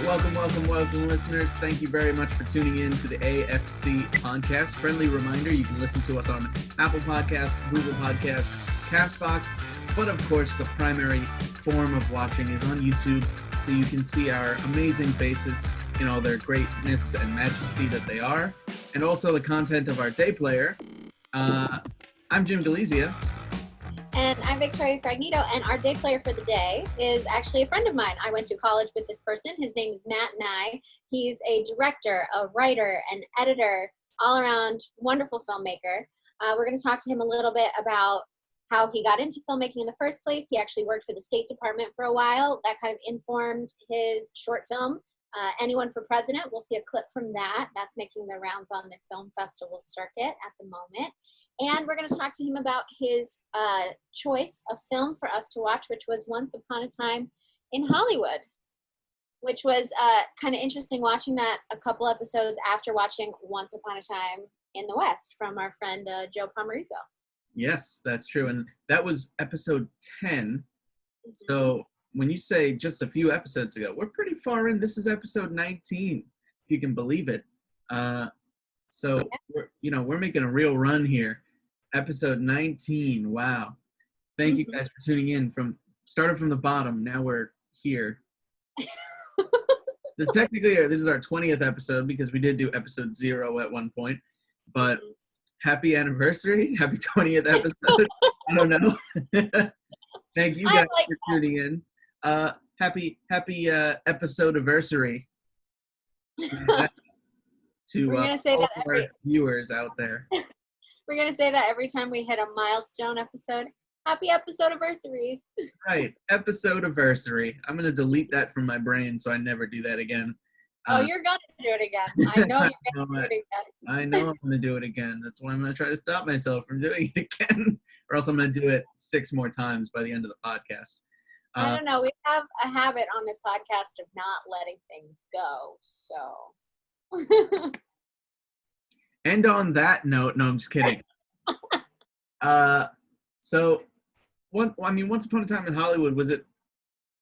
right, welcome, listeners. Thank you very much for tuning in to the AFC Podcast. Friendly reminder, you can listen to us on Apple Podcasts, Google Podcasts, Castbox, but of course, the primary form of watching is on YouTube, so you can see our amazing faces, their greatness and majesty that they are, and also the content of our day player. I'm Jim Galizia. And I'm Victoria Fragnito, and our day player for the day is actually a friend of mine. I went to college with this person. His name is Matt Nye. He's a director, a writer, an editor, all-around wonderful filmmaker. We're going to talk to him a little bit about how he got into filmmaking in the first place. He actually worked for the State Department for a while. That kind of informed his short film, Anyone for President. We'll see a clip from that. That's making the rounds on the film festival circuit at the moment. And we're going to talk to him about his choice of film for us to watch, which was Once Upon a Time in Hollywood, which was kind of interesting watching that a couple episodes after watching Once Upon a Time in the West from our friend Joe Pomerico. Yes, that's true. And that was episode 10. Mm-hmm. So when you say just a few episodes ago, we're pretty far in. This is episode 19, if you can believe it. So we're making a real run here. Episode 19. Wow. Thank you guys for tuning in. Started from the bottom. Now we're here. This is our 20th episode because we did do episode 0 at one point. But happy anniversary. Happy 20th episode. I don't know. Thank you guys for tuning in. Happy episode anniversary. To all our viewers out there. We're going to say that every time we hit a milestone episode. Happy episode anniversary. Right. Episode anniversary. I'm going to delete that from my brain so I never do that again. You're going to do it again. I know you're going to do it again. I know I'm going to do it again. That's why I'm going to try to stop myself from doing it again. Or else I'm going to do it 6 more times by the end of the podcast. I don't know. We have a habit on this podcast of not letting things go. So... And on that note, no, I'm just kidding. So, Once Upon a Time in Hollywood, was it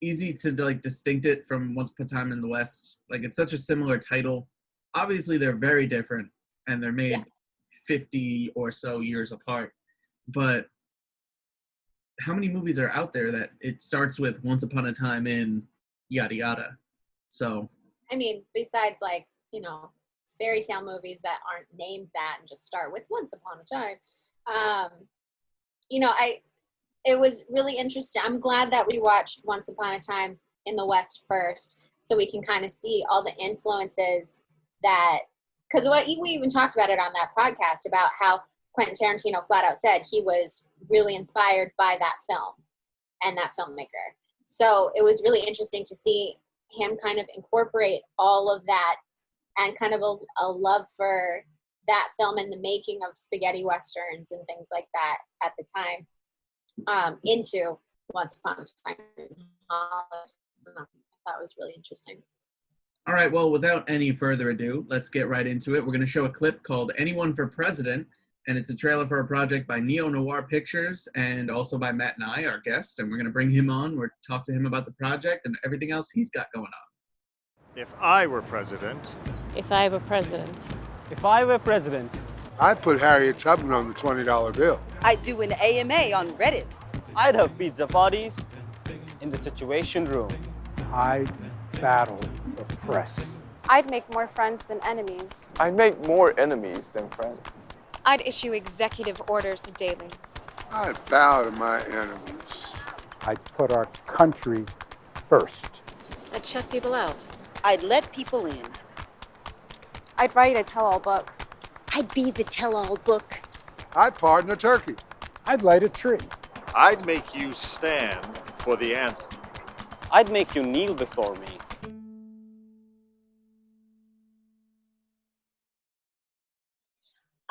easy to distinct it from Once Upon a Time in the West? It's such a similar title. Obviously, they're very different, and they're made 50 or so years apart. But how many movies are out there that it starts with Once Upon a Time in yada yada? So, besides fairy tale movies that aren't named that and just start with Once Upon a Time. It was really interesting. I'm glad that we watched Once Upon a Time in the West first, so we can kind of see all the influences because we even talked about it on that podcast about how Quentin Tarantino flat out said he was really inspired by that film and that filmmaker. So it was really interesting to see him kind of incorporate all of that and kind of a love for that film and the making of spaghetti westerns and things like that at the time into Once Upon a Time in Hollywood. I thought it was really interesting. All right, well, without any further ado, let's get right into it. We're going to show a clip called Anyone for President, and it's a trailer for a project by Noir Pictures and also by Matt Nye, our guest, and we're going to bring him on. We're talk to him about the project and everything else he's got going on. If I were president. If I were president. If I were president. I'd put Harriet Tubman on the $20 bill. I'd do an AMA on Reddit. I'd have pizza parties in the Situation Room. I'd battle the press. I'd make more friends than enemies. I'd make more enemies than friends. I'd issue executive orders daily. I'd bow to my enemies. I'd put our country first. I'd shut people out. I'd let people in. I'd write a tell-all book. I'd be the tell-all book. I'd pardon a turkey. I'd light a tree. I'd make you stand for the anthem. I'd make you kneel before me.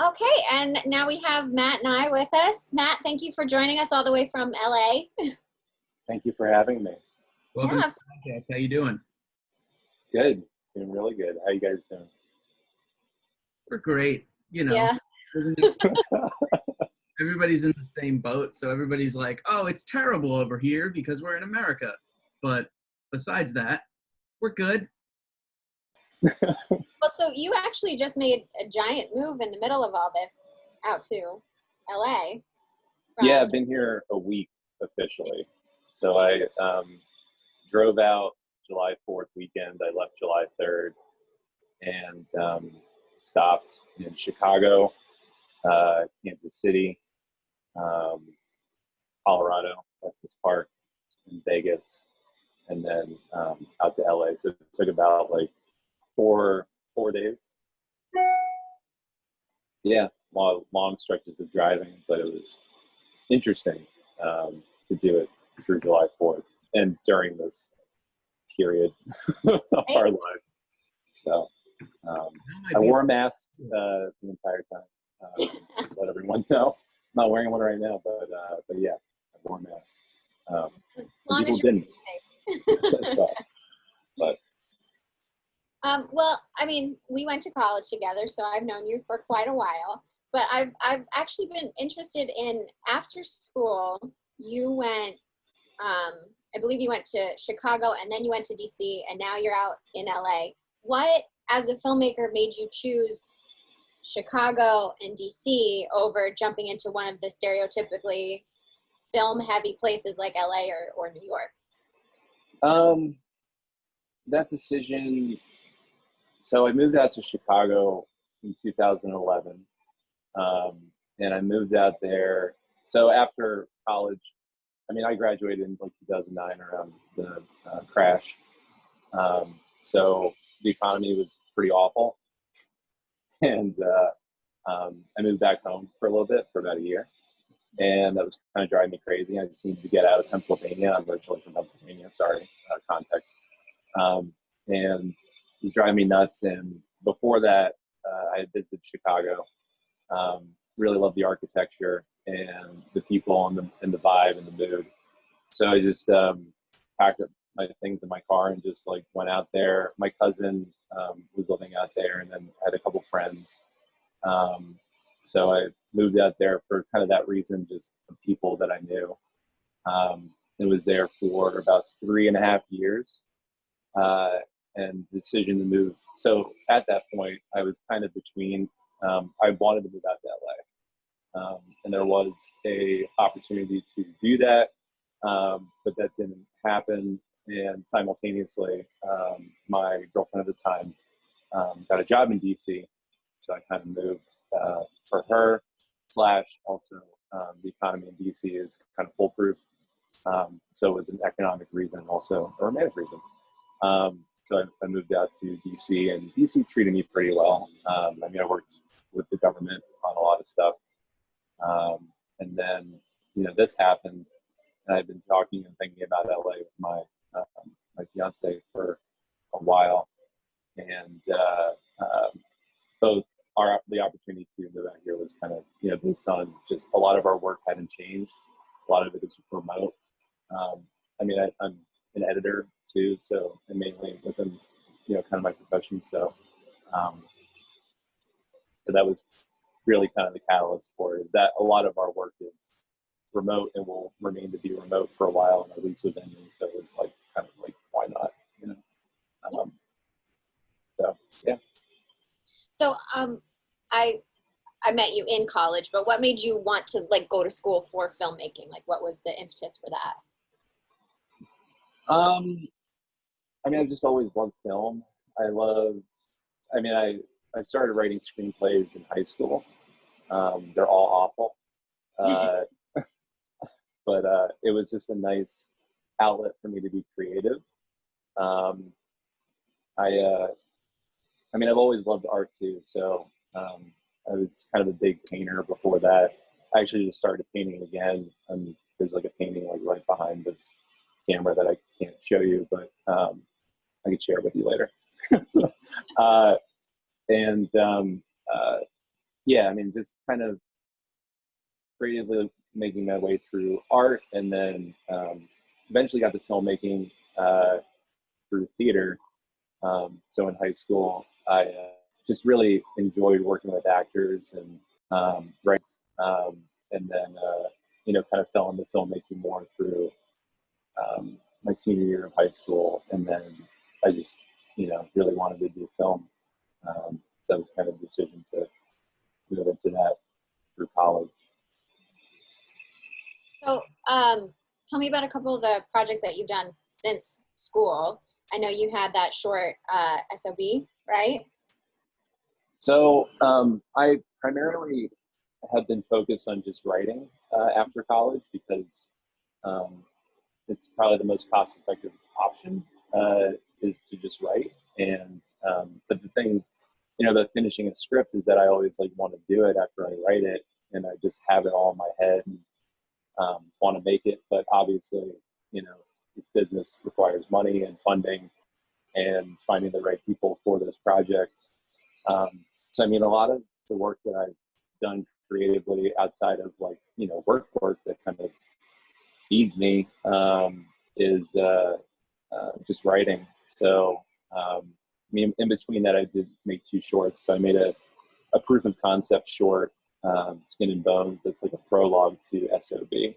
Okay, and now we have Matt Nye with us. Matt, thank you for joining us all the way from LA. Thank you for having me. Welcome to the podcast. How you doing? Good. Doing really good. How you guys doing? We're great. Yeah. Everybody's in the same boat, so everybody's like, oh, it's terrible over here because we're in America. But besides that, we're good. Well, so you actually just made a giant move in the middle of all this out to LA. Yeah, I've been here a week officially. So I drove out July 4th weekend. I left July 3rd and stopped in Chicago, Kansas City, Colorado, Estes Park, in Vegas, and then out to LA. So it took about like four days. Yeah, long stretches of driving, but it was interesting to do it through July 4th and during this period of our lives. So I wore a mask the entire time. Just to let everyone know. I'm not wearing one right now, but yeah, I wore a mask. As long people as you're didn't. safe. So, but well, I mean, we went to college together, so I've known you for quite a while. But I've actually been interested in after school. You went, I believe you went to Chicago, and then you went to DC, and now you're out in LA. What, as a filmmaker, made you choose Chicago and DC over jumping into one of the stereotypically film-heavy places like LA or New York? That decision. So I moved out to Chicago in 2011, and I moved out there. So after college, I mean, I graduated in like 2009 around the crash. So the economy was pretty awful, and I moved back home for a little bit, for about a year, and that was kind of driving me crazy. I just needed to get out of Pennsylvania. I'm originally from Pennsylvania. Sorry, context. And it was driving me nuts. And before that, I had visited Chicago. Really loved the architecture and the people and the vibe and the mood. So I just packed up my things in my car and just like went out there. My cousin was living out there, and then I had a couple friends. So I moved out there for kind of that reason, just the people that I knew. And was there for about 3.5 years. And the decision to move. So at that point, I was kind of between. I wanted to move out to LA, and there was a opportunity to do that, but that didn't happen. And simultaneously, my girlfriend at the time got a job in DC, so I kind of moved for her. / also the economy in DC is kind of foolproof, so it was an economic reason, also a romantic reason. So I moved out to DC, and DC treated me pretty well. I mean, I worked with the government on a lot of stuff. And then, this happened, and I've been talking and thinking about LA with my fiance for a while. And both the opportunity to move out here was kind of, based on just a lot of our work hadn't changed. A lot of it is remote. I mean, I'm an editor too, so I'm mainly within, kind of my profession. So, so that was really kind of the catalyst for it, is that a lot of our work is remote and will remain to be remote for a while, and at least with me. So it's like kind of like, why not? So yeah. So I met you in college, but what made you want to like go to school for filmmaking? Like, what was the impetus for that? I mean, I've just always loved film. I started writing screenplays in high school. They're all awful. But it was just a nice outlet for me to be creative. I've always loved art too. So I was kind of a big painter before that. I actually just started painting again. There's like a painting like right behind this camera that I can't show you, but I could share with you later. Yeah, I mean, just kind of creatively making my way through art, and then eventually got to filmmaking through theater. So in high school, I just really enjoyed working with actors and writing, and then kind of fell into filmmaking more through my senior year of high school, and then I just really wanted to do film. That was kind of the decision to move into that through college. So tell me about a couple of the projects that you've done since school. I know you had that short SOB, right? So I primarily have been focused on just writing after college because it's probably the most cost-effective option is to just write. And but the thing, about finishing a script is that I always want to do it after I write it, and I just have it all in my head and want to make it. But obviously, this business requires money and funding and finding the right people for those projects. So a lot of the work that I've done creatively outside of work that kind of feeds me is just writing. So in between that, I did make 2 shorts. So I made a proof of concept short, Skin and Bones, that's like a prologue to SOB.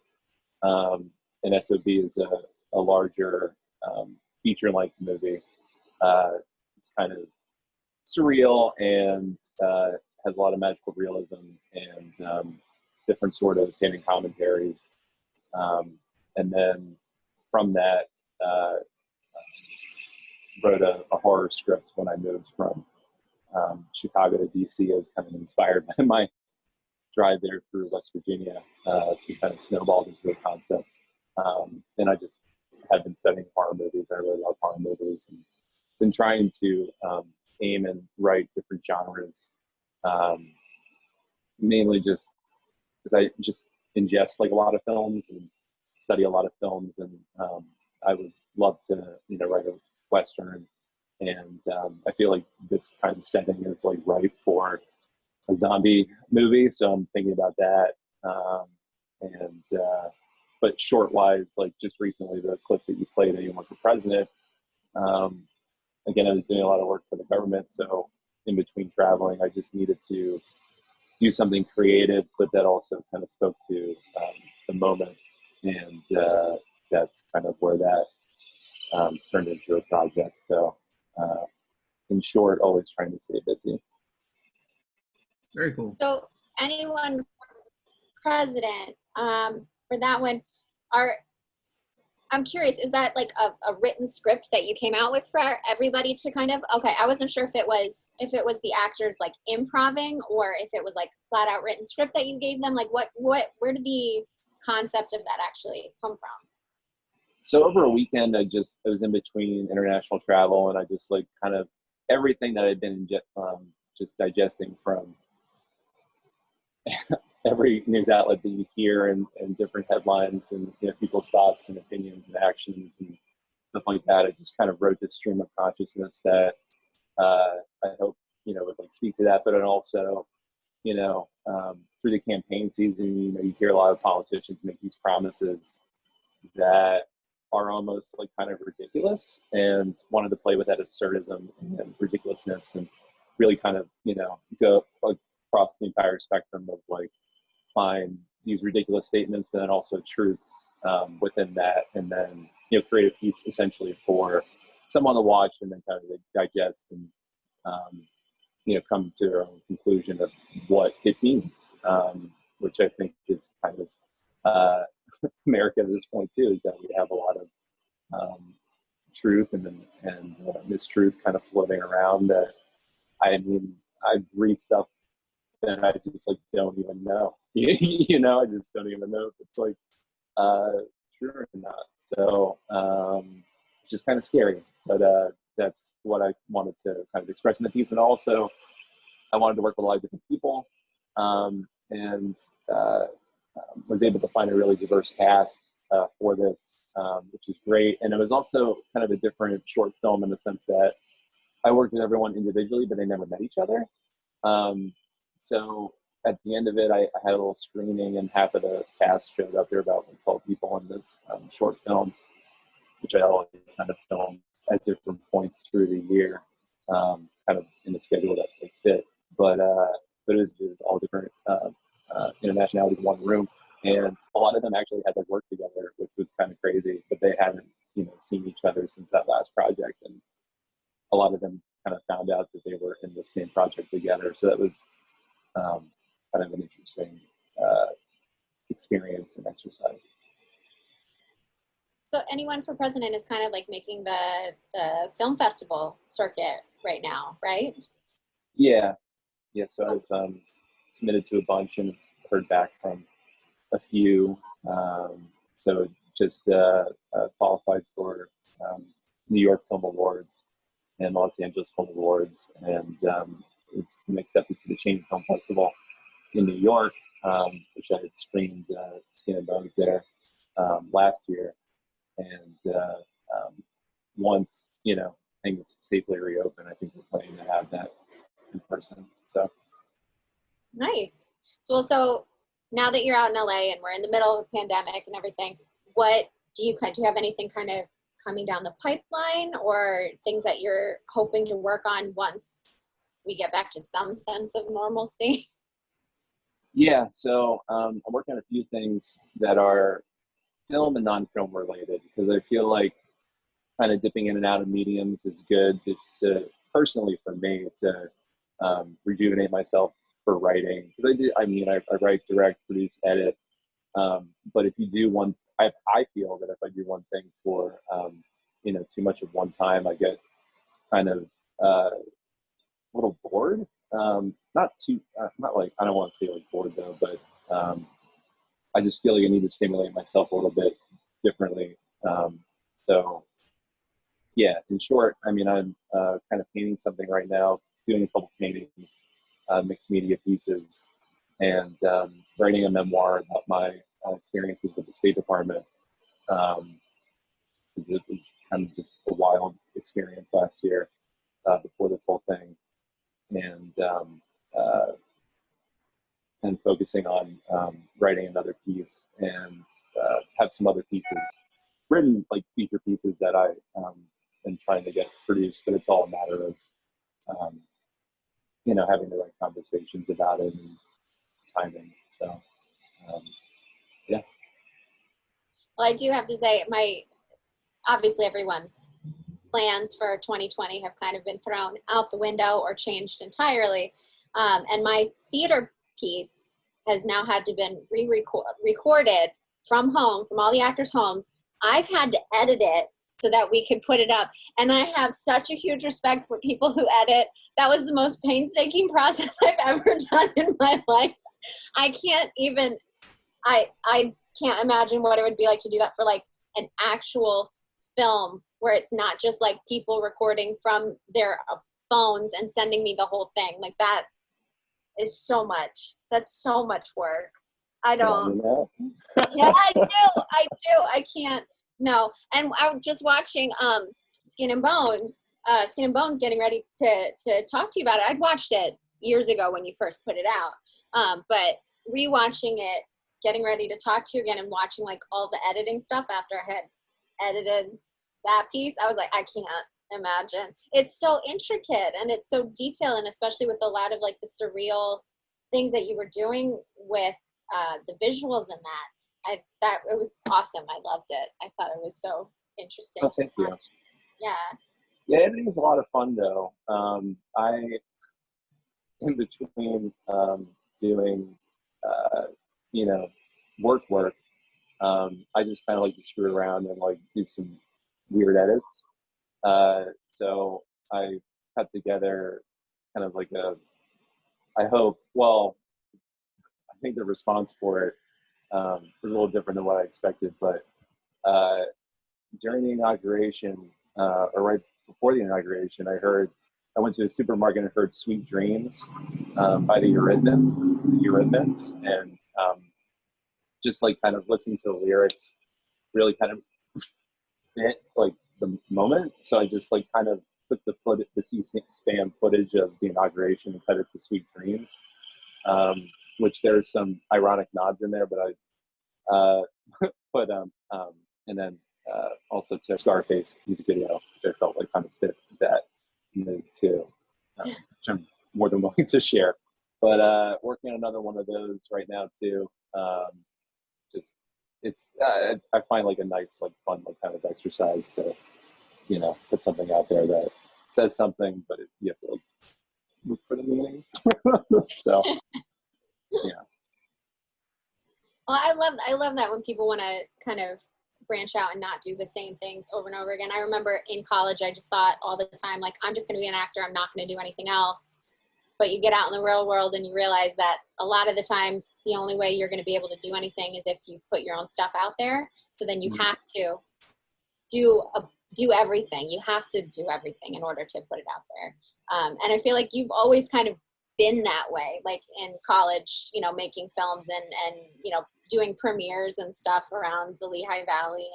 And SOB is a larger feature-length movie. It's kind of surreal and has a lot of magical realism and different sort of hidden commentaries. And then from that, wrote a horror script when I moved from Chicago to DC. I was kind of inspired by my drive there through West Virginia. So kind of snowballed into a concept. And I just have been studying horror movies. I really love horror movies and been trying to aim and write different genres. Mainly just because I just ingest a lot of films and study a lot of films, and I would love to write a Western, and I feel like this kind of setting is right for a zombie movie, so I'm thinking about that. But short wise, just recently the clip that you played, Anyone for President, again, I was doing a lot of work for the government, so in between traveling I just needed to do something creative, but that also kind of spoke to the moment, and that's kind of where that turned into a project. So in short, always trying to stay busy. Very cool. So Anyone President, for that one, I'm curious, is that a written script that you came out with for everybody to kind of, okay, I wasn't sure if it was the actors improvising or if it was flat out written script that you gave them, where did the concept of that actually come from? So over a weekend, I was in between international travel, and I just kind of everything that I'd been just digesting from every news outlet that you hear and different headlines and people's thoughts and opinions and actions and stuff like that. I just kind of wrote this stream of consciousness that I hope would speak to that, but it also through the campaign season, you hear a lot of politicians make these promises that are almost kind of ridiculous, and wanted to play with that absurdism and ridiculousness and really kind of go across the entire spectrum of find these ridiculous statements, but then also truths within that, and then create a piece essentially for someone to watch and then kind of digest and come to their own conclusion of what it means, which I think is kind of America at this point too, is that we have a lot of truth and mistruth kind of floating around that I read stuff that I just don't even know. I just don't even know if it's true or not. So it's just kind of scary. But that's what I wanted to kind of express in the piece. And also I wanted to work with a lot of different people, and was able to find a really diverse cast for this, which is great. And it was also kind of a different short film in the sense that I worked with everyone individually, but they never met each other. So at the end of it, I had a little screening, and half of the cast showed up. There were about 12 people in this short film, which I always kind of filmed at different points through the year, kind of in the schedule that they fit. But it was all different internationalities in one room, and a lot of them actually had to work together, which was kind of crazy. But they hadn't, seen each other since that last project, and a lot of found out that they were in the same project together. So that was kind of an interesting experience and exercise. So Anyone for President is kind of like making the film festival circuit right now, right? Yeah. So I've submitted to a bunch and heard back from a few. So just qualified for New York Film Awards and Los Angeles Film Awards, and it's been accepted to the Chain Film Festival in New York, which I had screened Skin and Bones there last year. And once, things safely reopen, I think we're planning to have that in person. So Nice. So now that you're out in LA and we're in the middle of a pandemic and everything, what do you have anything kind of coming down the pipeline, or things that you're hoping to work on once we get back to some sense of normalcy? Yeah, so I'm working on a few things that are film and non-film related, because I feel like kind of dipping in and out of mediums is good, just to, personally for me, to rejuvenate myself for writing. Because I write, direct, produce, edit. But if you do one, I feel that if I do one thing for too much of one time, I get kind of a little bored. Not like, I don't want to say like bored though, but I just feel like I need to stimulate myself a little bit differently. So yeah, in short, I'm kind of painting something right now, doing a couple paintings, mixed media pieces, and writing a memoir about my experiences with the State Department. It was kind of just a wild experience last year before this whole thing, and focusing on writing another piece, and have some other pieces written, like feature pieces that I am trying to get produced, but it's all a matter of having the right conversations about it and timing. So yeah. Well, I do have to say, obviously everyone's plans for 2020 have kind of been thrown out the window or changed entirely. And my theater piece has now had to been recorded from home, from all the actors' homes. I've had to edit it so that we could put it up. And I have such a huge respect for people who edit. That was the most painstaking process I've ever done in my life. I can't imagine what it would be like to do that for like an actual film, where it's not just like people recording from their phones and sending me the whole thing. Like, that is so much. That's so much work. I don't. Yeah, I do. I can't. No. And I was just watching Skin and Bones, getting ready to talk to you about it. I'd watched it years ago when you first put it out. But rewatching it, getting ready to talk to you again, and watching like all the editing stuff after I had edited that piece, I was like, I can't imagine. It's so intricate and it's so detailed, and especially with a lot of like the surreal things that you were doing with the visuals in that. It was awesome. I loved it. I thought it was so interesting. Oh, thank you. Yeah, editing is a lot of fun though. In between doing work, I just kind of like to screw around and like do some weird edits. So I cut together kind of like I think the response for it was a little different than what I expected, but during the inauguration, or right before the inauguration, I went to a supermarket and heard Sweet Dreams by the Eurythmics, and just like kind of listening to the lyrics really kind of fit like the moment. So I just like kind of took the C-SPAN footage of the inauguration and cut it to Sweet Dreams, which there's some ironic nods in there, but and then also to Scarface music video, which I felt like kind of fit that mood too, which I'm more than willing to share. But working on another one of those right now too. I find like a nice, like fun, like kind of exercise to, put something out there that says something, but you have to like look for the meaning. So yeah. Well, I love that when people want to kind of branch out and not do the same things over and over again. I remember in college, I just thought all the time, like, I'm just going to be an actor. I'm not going to do anything else. But you get out in the real world and you realize that a lot of the times the only way you're going to be able to do anything is if you put your own stuff out there. So then you have to do everything. You have to do everything in order to put it out there. And I feel like you've always kind of been that way, like in college, you know, making films and you know, doing premieres and stuff around the Lehigh Valley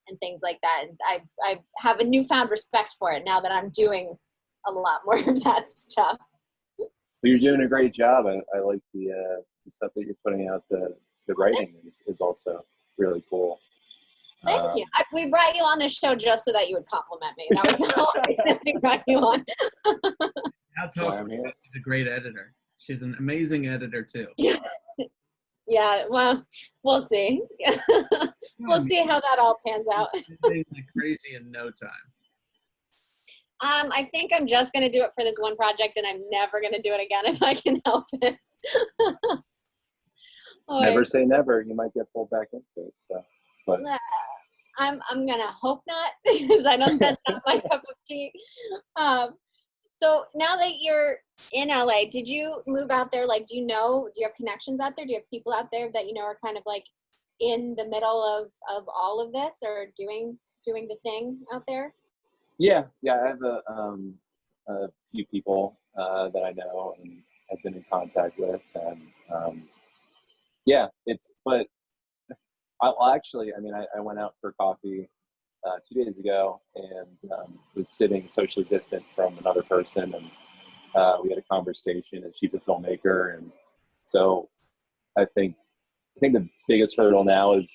and things like that. And I have a newfound respect for it now that I'm doing a lot more of that stuff. Well, you're doing a great job. I like the stuff that you're putting out. The writing is also really cool. Thank you. We brought you on this show just so that you would compliment me. That was the whole reason we brought you on. I'll talk. She's a great editor. She's an amazing editor too. Yeah, well, we'll see. We'll see how that all pans out. Like crazy in no time. I think I'm just going to do it for this one project, and I'm never going to do it again if I can help it. Never say never. You might get pulled back into it. So, but I'm going to hope not, because I don't that's not my cup of tea. So now that you're in LA, did you move out there? Like, do you have connections out there? Do you have people out there that you know are kind of like in the middle of all of this, or doing the thing out there? Yeah. I have a few people that I know and have been in contact with, and but I went out for coffee 2 days ago and was sitting socially distant from another person, and we had a conversation, and she's a filmmaker, and so I think the biggest hurdle now is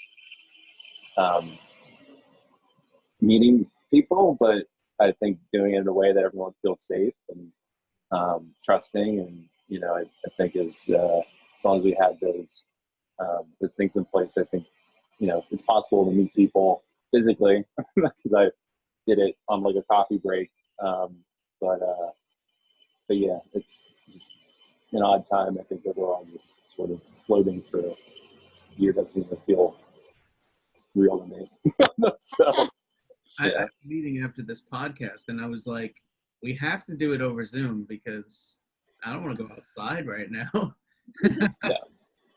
meeting people, but I think doing it in a way that everyone feels safe and trusting, and you know, I think as long as we have those things in place, I think, you know, it's possible to meet people physically, because I did it on like a coffee break. But yeah, it's just an odd time. I think that we're all just sort of floating through. This year doesn't even feel real to me. So I had a meeting after this podcast, and I was like, we have to do it over Zoom because I don't want to go outside right now.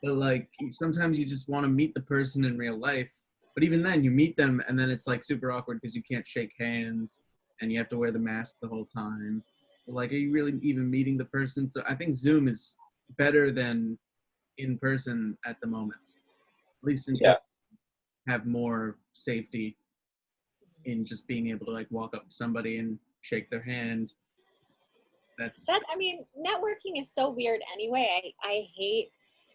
But like, sometimes you just want to meet the person in real life. But even then, you meet them, and then it's like super awkward because you can't shake hands, and you have to wear the mask the whole time. Like, are you really even meeting the person? So I think Zoom is better than in person at the moment, at least until you have more safety in just being able to like walk up to somebody and shake their hand. I mean, networking is so weird anyway. I hate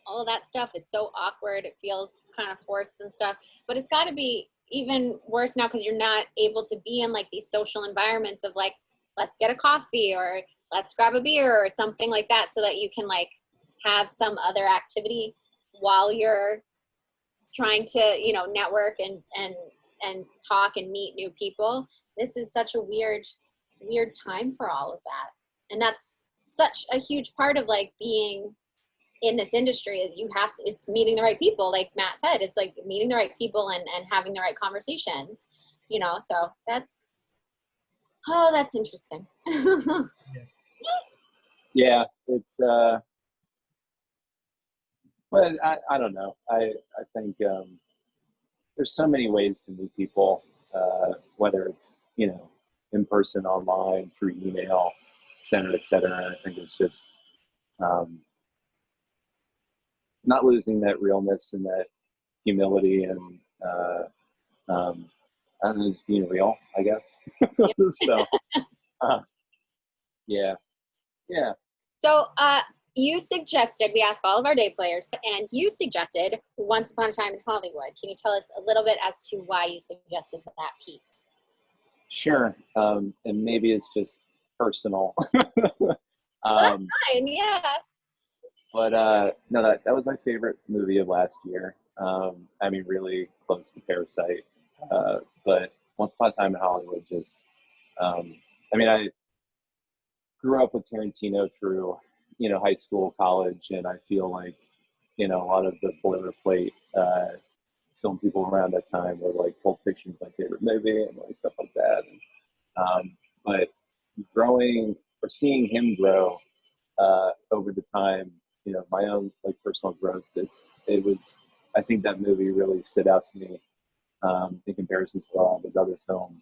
all of that stuff. It's so awkward. It feels kind of forced and stuff, but it's got to be even worse now because you're not able to be in like these social environments of like, let's get a coffee or let's grab a beer or something like that, so that you can like have some other activity while you're trying to, you know, network and talk and meet new people. This is such a weird time for all of that. And that's such a huge part of like being in this industry. You have to, it's meeting the right people. Like Matt said, it's like meeting the right people and having the right conversations, you know, so that's interesting. Yeah, it's, but I don't know. I think there's so many ways to meet people, whether it's, you know, in person, online, through email, et cetera. I think it's just not losing that realness and that humility and I don't know, just being real, I guess. So, yeah. So you suggested, we ask all of our day players, and you suggested Once Upon a Time in Hollywood. Can you tell us a little bit as to why you suggested that piece? Sure. And maybe it's just personal. Well, that's fine, yeah. But no, that was my favorite movie of last year. I mean, really close to Parasite. But Once Upon a Time in Hollywood just, I mean, grew up with Tarantino through, high school, college, and I feel like, a lot of the boilerplate film people around that time were like Pulp Fiction's my favorite movie and like stuff like that. But growing or seeing him grow over the time, my own like personal growth, it was, I think that movie really stood out to me in comparison to a lot of his other films.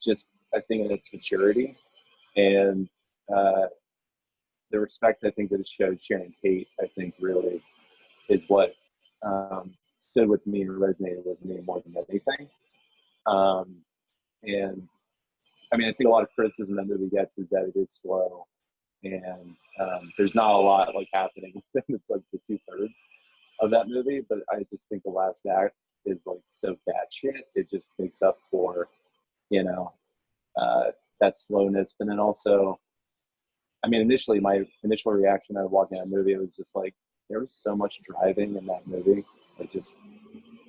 Just, I think its maturity and the respect I think that it showed Sharon Tate, I think really is what stood with me and resonated with me more than anything. And I mean, I think a lot of criticism that movie gets is that it is slow and there's not a lot like happening within it's like the 2/3 of that movie, but I just think the last act is like so batshit. It just makes up for, that slowness. But then also, I mean, initially my initial reaction out of watching that movie, it was just like, there was so much driving in that movie. Like just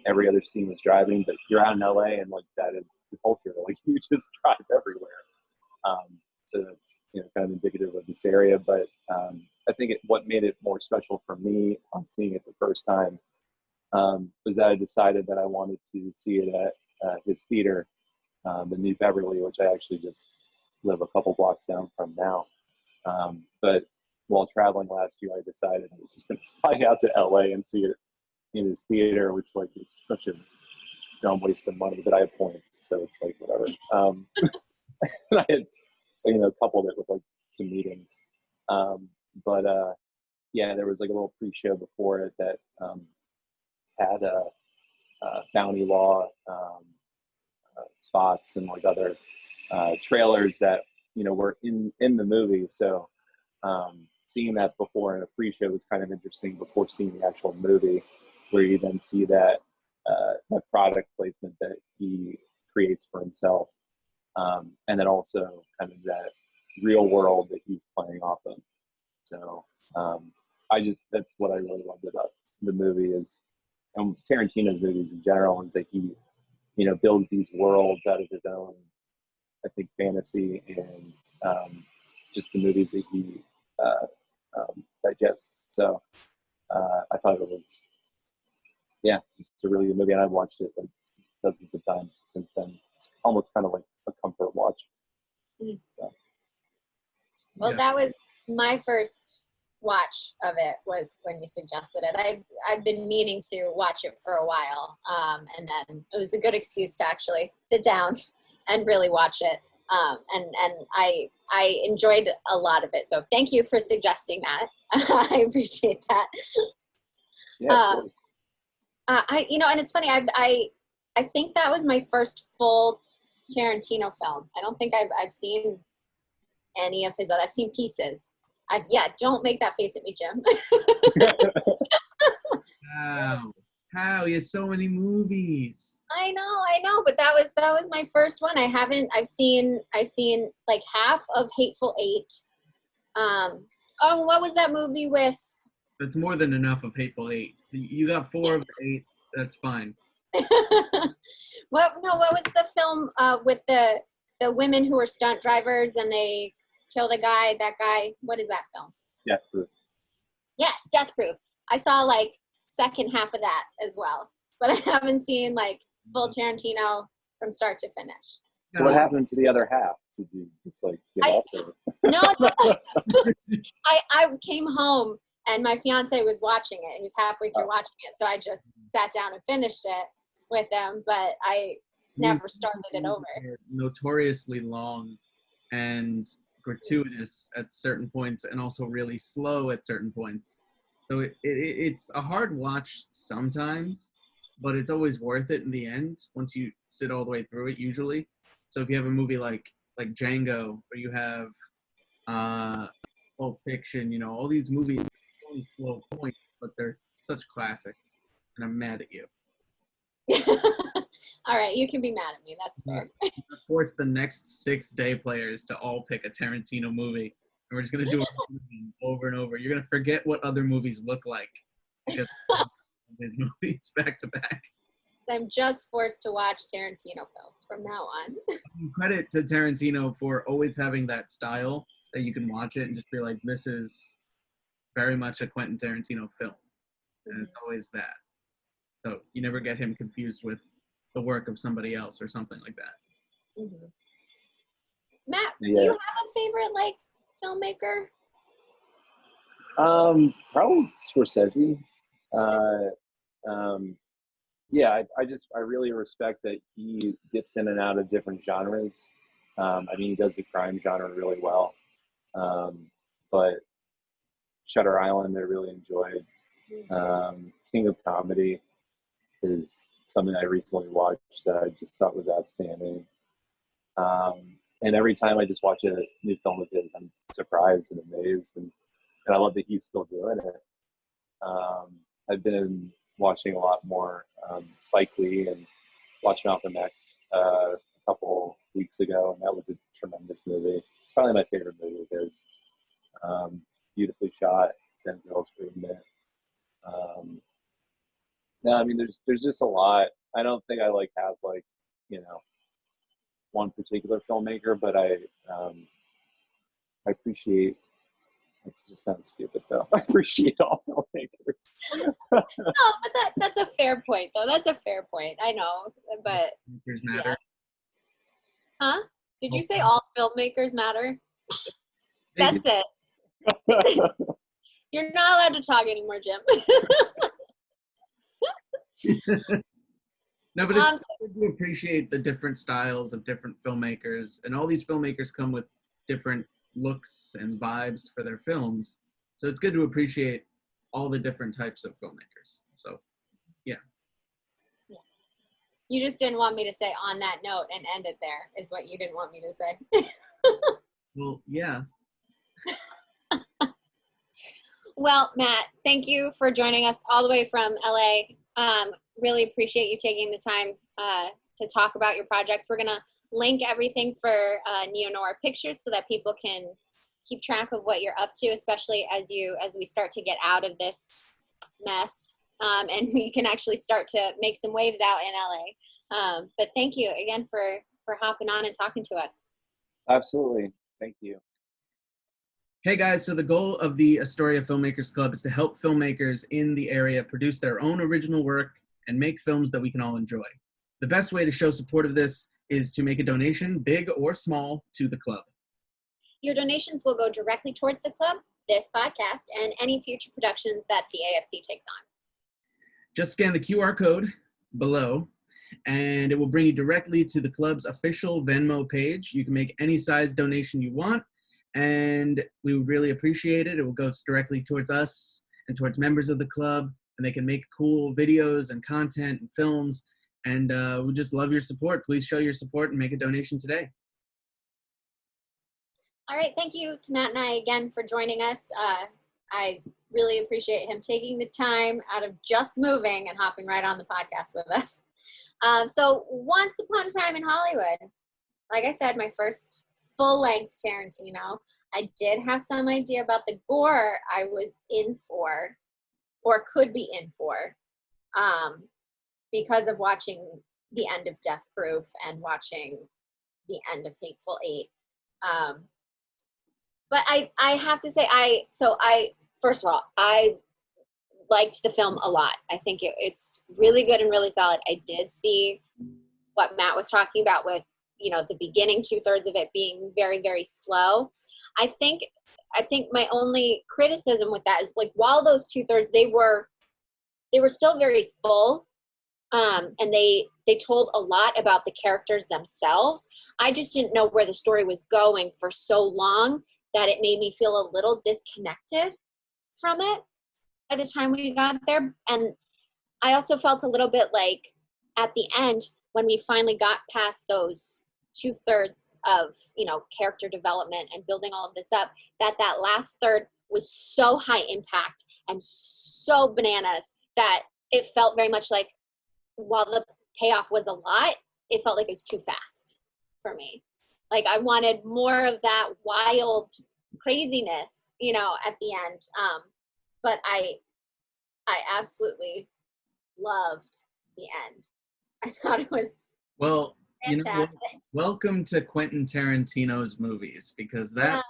every other scene was driving, but you're out in LA and like that is the culture. Like you just drive everywhere. So that's, kind of indicative of this area. But I think what made it more special for me on seeing it the first time was that I decided that I wanted to see it at his theater, the New Beverly, which I actually just live a couple blocks down from now. But while traveling last year, I decided I was just going to fly out to LA and see it in his theater, which like is such a dumb waste of money, but I have points, so it's like whatever. And I had, coupled it with like some meetings. But yeah, there was like a little pre-show before it that had Bounty Law spots and like other trailers that were in the movie. So seeing that before in a pre-show was kind of interesting before seeing the actual movie, where you then see that that product placement that he creates for himself, and then also kind of that real world that he's playing off of. So that's what I really loved about the movie is, and Tarantino's movies in general, is that he builds these worlds out of his own, I think, fantasy and just the movies that he digests. So I thought it was, just a really good movie, and I've watched it like dozens of times since then. It's almost kind of like a comfort watch. So, well, that was my first watch of it, was when you suggested it. I've been meaning to watch it for a while, and then it was a good excuse to actually sit down and really watch it. And I enjoyed a lot of it. So thank you for suggesting that. I appreciate that. Yeah, of course. And it's funny. I think that was my first full Tarantino film. I don't think I've seen any of his other. I've seen pieces. Don't make that face at me, Jim. How? He has so many movies. I know, but that was my first one. I've seen like half of Hateful Eight. What was that movie with? That's more than enough of Hateful Eight. You got 4 of 8. That's fine. What was the film with the women who were stunt drivers and they kill that guy? What is that film? Death Proof. Yes, Death Proof. I saw like second half of that as well, but I haven't seen like full Tarantino from start to finish. So what happened to the other half? Did you just like give up? Or? No. I came home and my fiance was watching it. He was halfway through watching it, so I just sat down and finished it with him, but I never started it over. Notoriously long and gratuitous at certain points, and also really slow at certain points. So it's a hard watch sometimes, but it's always worth it in the end once you sit all the way through it usually. So if you have a movie like Django, or you have Pulp Fiction, all these movies, only slow points, but they're such classics, and I'm mad at you. All right, you can be mad at me. That's fair. Force the next 6 day players to all pick a Tarantino movie, and we're just gonna do it over and over. You're gonna forget what other movies look like because of his movies back to back. I'm just forced to watch Tarantino films from now on. Credit to Tarantino for always having that style that you can watch it and just be like, this is very much a Quentin Tarantino film. And it's always that. So you never get him confused with the work of somebody else or something like that. Mm-hmm. Matt, do you have a favorite, like, filmmaker? Probably Scorsese. I really respect that he dips in and out of different genres. I mean, he does the crime genre really well. But Shutter Island, I really enjoyed. King of Comedy is something I recently watched that I just thought was outstanding. And every time I just watch a new film of his, I'm surprised and amazed, and I love that he's still doing it. I've been watching a lot more Spike Lee and watched Malcolm X a couple weeks ago, and that was a tremendous movie. It's probably my favorite movie of his. Beautifully shot, Denzel's great in it. No, I mean, there's just a lot. I don't think I have one particular filmmaker, but I appreciate. It just sounds stupid though. I appreciate all filmmakers. No, but that's a fair point though. That's a fair point. I know, but Filmmakers matter. Yeah. Huh? Did you say all filmmakers matter? That's it. You're not allowed to talk anymore, Jim. No, but it's good to appreciate the different styles of different filmmakers, and all these filmmakers come with different looks and vibes for their films. So it's good to appreciate all the different types of filmmakers. So, yeah. You just didn't want me to say on that note and end it there, is what you didn't want me to say. Well, yeah. Well, Matt, thank you for joining us all the way from LA. Really appreciate you taking the time to talk about your projects. We're going to link everything for Noir Pictures so that people can keep track of what you're up to, especially as we start to get out of this mess, and we can actually start to make some waves out in LA. But thank you again for hopping on and talking to us. Absolutely. Thank you. Hey guys, so the goal of the Astoria Filmmakers Club is to help filmmakers in the area produce their own original work and make films that we can all enjoy. The best way to show support of this is to make a donation, big or small, to the club. Your donations will go directly towards the club, this podcast, and any future productions that the AFC takes on. Just scan the QR code below, and it will bring you directly to the club's official Venmo page. You can make any size donation you want, and we would really appreciate it. It will go directly towards us and towards members of the club, and they can make cool videos and content and films, and we just love your support. Please show your support and make a donation today. All right, thank you to Matt Nye again for joining us. I really appreciate him taking the time out of just moving and hopping right on the podcast with us. So once upon a time in Hollywood, like I said, my first full-length Tarantino, I did have some idea about the gore I was in for, or could be in for, because of watching the end of Death Proof and watching the end of Hateful Eight. But I have to say, first of all, I liked the film a lot. I think it's really good and really solid. I did see what Matt was talking about with, the beginning 2/3 of it being very, very slow. I think my only criticism with that is, like, while those 2/3, they were still very full, and they told a lot about the characters themselves. I just didn't know where the story was going for so long that it made me feel a little disconnected from it by the time we got there. And I also felt a little bit like at the end, when we finally got past those 2/3 of, character development and building all of this up, that last third was so high impact and so bananas that it felt very much like, while the payoff was a lot, it felt like it was too fast for me. Like, I wanted more of that wild craziness, at the end. But I absolutely loved the end. I thought it was Well, you know, fantastic. welcome to Quentin Tarantino's movies, because that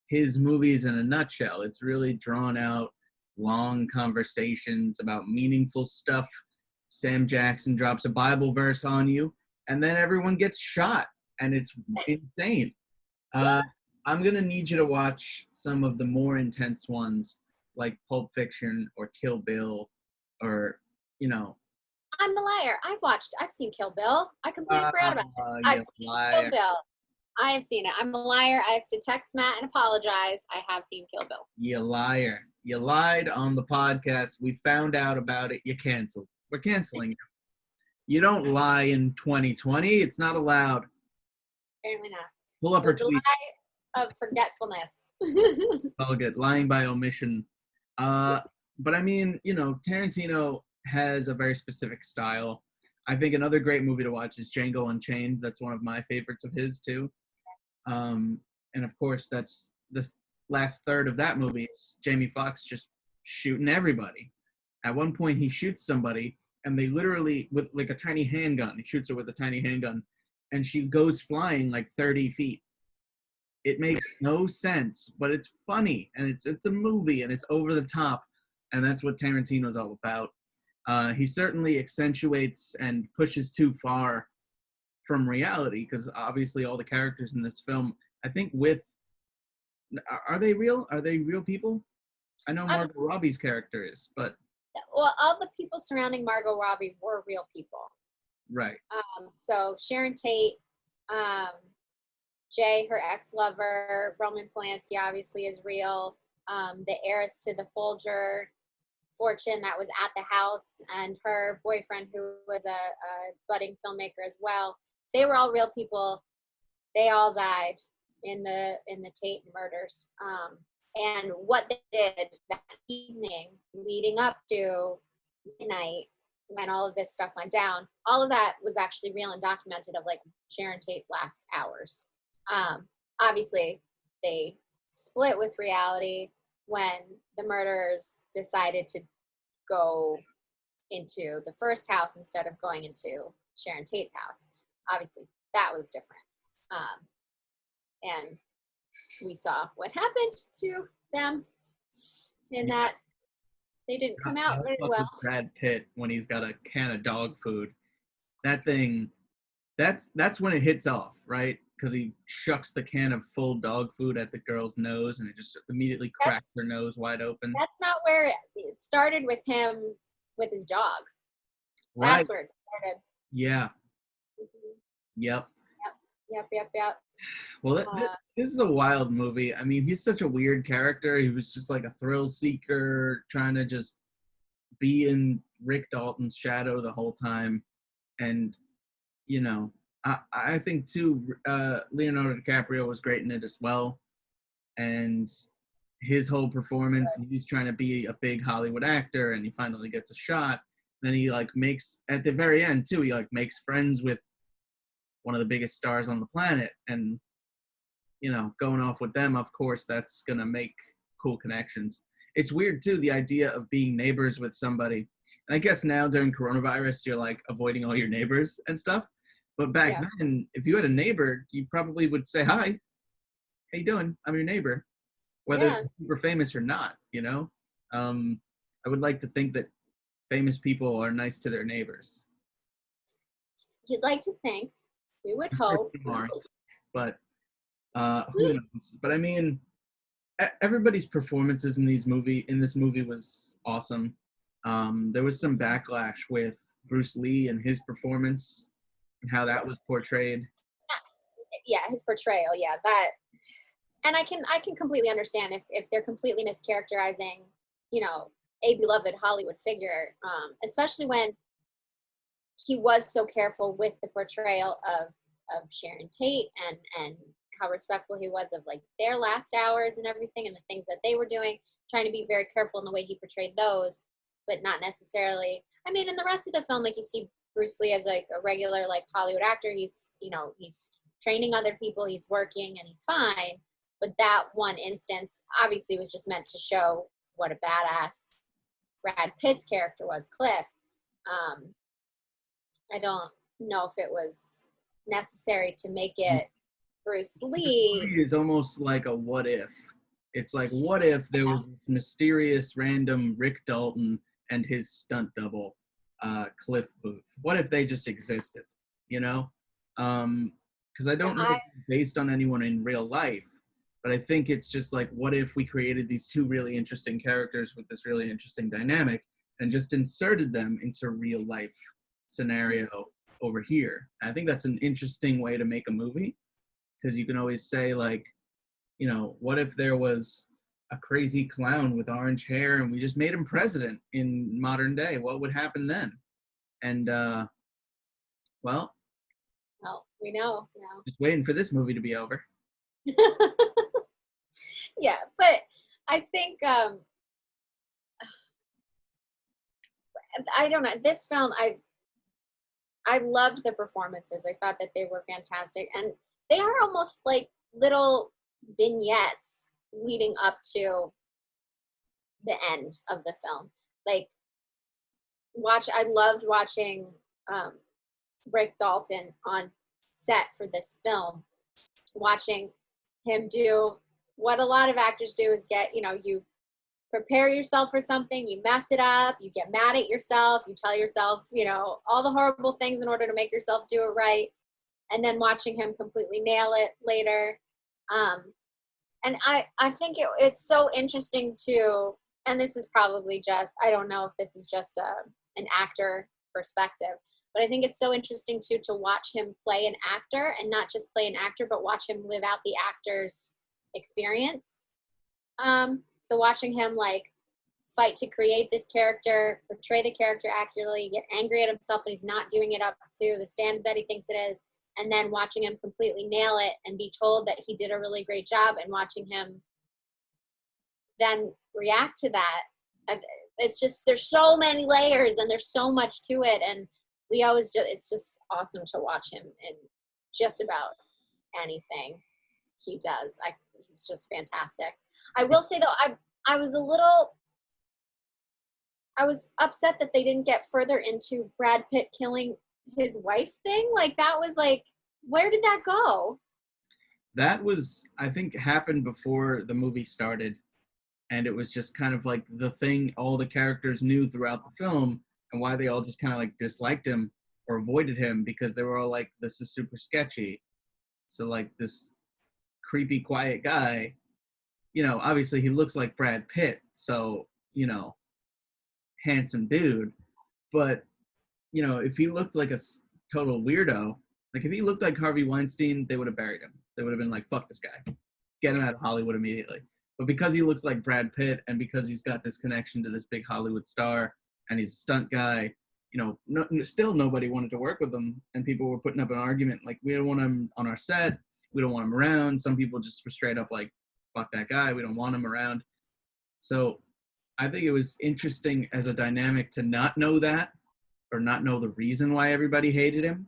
his movies in a nutshell. It's really drawn out, long conversations about meaningful stuff. Sam Jackson drops a Bible verse on you, and then everyone gets shot, and it's insane. I'm gonna need you to watch some of the more intense ones, like Pulp Fiction or Kill Bill, or you know. I'm a liar. I've seen Kill Bill. I completely forgot about it. I've seen Kill Bill. I have seen it. I'm a liar. I have to text Matt and apologize. I have seen Kill Bill. You liar. You lied on the podcast. We found out about it. You canceled. We're canceling you. You don't lie in 2020. It's not allowed. Apparently not. Pull up her It's a tweet. lie of forgetfulness. All good. Lying by omission. But I mean, you know, Tarantino has a very specific style. I think another great movie to watch is Django Unchained. That's one of my favorites of his too. And of course, that's the last third of that movie is Jamie Foxx just shooting everybody. At one point, he shoots somebody, and they literally, with like a tiny handgun, he shoots her with a tiny handgun, and she goes flying like 30 feet. It makes no sense, but it's funny, and it's a movie, and it's over the top, and that's what Tarantino's all about. He certainly accentuates and pushes too far from reality, because obviously all the characters in this film, I think are they real? Are they real people? I know Margot Robbie's character is, but... Well, all the people surrounding Margot Robbie were real people. Right. So Sharon Tate, Jay, her ex-lover, Roman Polanski obviously is real. The heiress to the Folger fortune that was at the house, and her boyfriend, who was a budding filmmaker as well. They were all real people. They all died in the Tate murders. And what they did that evening leading up to midnight, when all of this stuff went down, all of that was actually real and documented of like Sharon Tate's last hours. Obviously, they split with reality when the murderers decided to go into the first house instead of going into Sharon Tate's house. Obviously, that was different. And we saw what happened to them in that they didn't come out very well. Brad Pitt, when he's got a can of dog food, that thing, that's when it hits off, right? Because he chucks the can of full dog food at the girl's nose, and it just immediately cracks her nose wide open. That's not where it started with him with his dog. Right. That's where it started. Yeah. Mm-hmm. Yep. Yep. Well, this is a wild movie. I mean, he's such a weird character. He was just like a thrill seeker trying to just be in Rick Dalton's shadow the whole time. And, you know, I think, too, Leonardo DiCaprio was great in it as well. And his whole performance, he's trying to be a big Hollywood actor, and he finally gets a shot. Then he, like, makes, at the very end, too, he, like, makes friends with one of the biggest stars on the planet, and you know, going off with them, of course, that's gonna make cool connections. It's weird too, the idea of being neighbors with somebody. And I guess now during coronavirus, you're like avoiding all your neighbors and stuff. But back then, if you had a neighbor, you probably would say, "Hi, how you doing? I'm your neighbor," whether you're super famous or not. You know, I would like to think that famous people are nice to their neighbors. You'd like to think. We would hope. But who knows? But I mean, everybody's performances in this movie was awesome. There was some backlash with Bruce Lee and his performance and how that was portrayed. Yeah, his portrayal. Yeah, that. And I can completely understand if they're completely mischaracterizing, you know, a beloved Hollywood figure, especially when he was so careful with the portrayal of Sharon Tate and how respectful he was of like their last hours and everything and the things that they were doing, trying to be very careful in the way he portrayed those, but not necessarily. I mean, in the rest of the film, like you see Bruce Lee as like a regular like Hollywood actor. He's, you know, he's training other people, he's working, and he's fine. But that one instance obviously was just meant to show what a badass Brad Pitt's character was, Cliff. I don't know if it was necessary to make it Bruce Lee. It's almost like a what if. It's like, what if there was this mysterious random Rick Dalton and his stunt double, Cliff Booth? What if they just existed, you know? Because I don't know if it's based on anyone in real life, but I think it's just like, what if we created these two really interesting characters with this really interesting dynamic and just inserted them into real life scenario over here? I think that's an interesting way to make a movie, because you can always say, like, you know, what if there was a crazy clown with orange hair and we just made him president in modern day? What would happen then? And, well, we know now. Just waiting for this movie to be over. Yeah, but I think, I don't know, this film, I loved the performances. I thought that they were fantastic. And they are almost like little vignettes leading up to the end of the film. Like, I loved watching Rick Dalton on set for this film, watching him do what a lot of actors do, is get, you prepare yourself for something, you mess it up, you get mad at yourself, you tell yourself, all the horrible things in order to make yourself do it right, and then watching him completely nail it later. And I think it's so interesting to, and this is probably just, I don't know if this is just an actor perspective, but I think it's so interesting too to watch him play an actor, and not just play an actor, but watch him live out the actor's experience. So watching him like fight to create this character, portray the character accurately, get angry at himself when he's not doing it up to the standard that he thinks it is, and then watching him completely nail it and be told that he did a really great job, and watching him then react to that. It's just, there's so many layers and there's so much to it, and it's just awesome to watch him in just about anything he does. He's just fantastic. I will say though, I was upset that they didn't get further into Brad Pitt killing his wife thing. Like, that was like, where did that go? That was, I think, happened before the movie started, and it was just kind of like the thing all the characters knew throughout the film, and why they all just kind of like disliked him or avoided him, because they were all like, this is super sketchy. So like, this creepy, quiet guy, obviously he looks like Brad Pitt, so, handsome dude. But, if he looked like a total weirdo, like if he looked like Harvey Weinstein, they would have buried him. They would have been like, fuck this guy. Get him out of Hollywood immediately. But because he looks like Brad Pitt, and because he's got this connection to this big Hollywood star, and he's a stunt guy, still nobody wanted to work with him. And people were putting up an argument like, we don't want him on our set. We don't want him around. Some people just were straight up like, fuck that guy. We don't want him around. So I think it was interesting as a dynamic to not know that, or not know the reason why everybody hated him,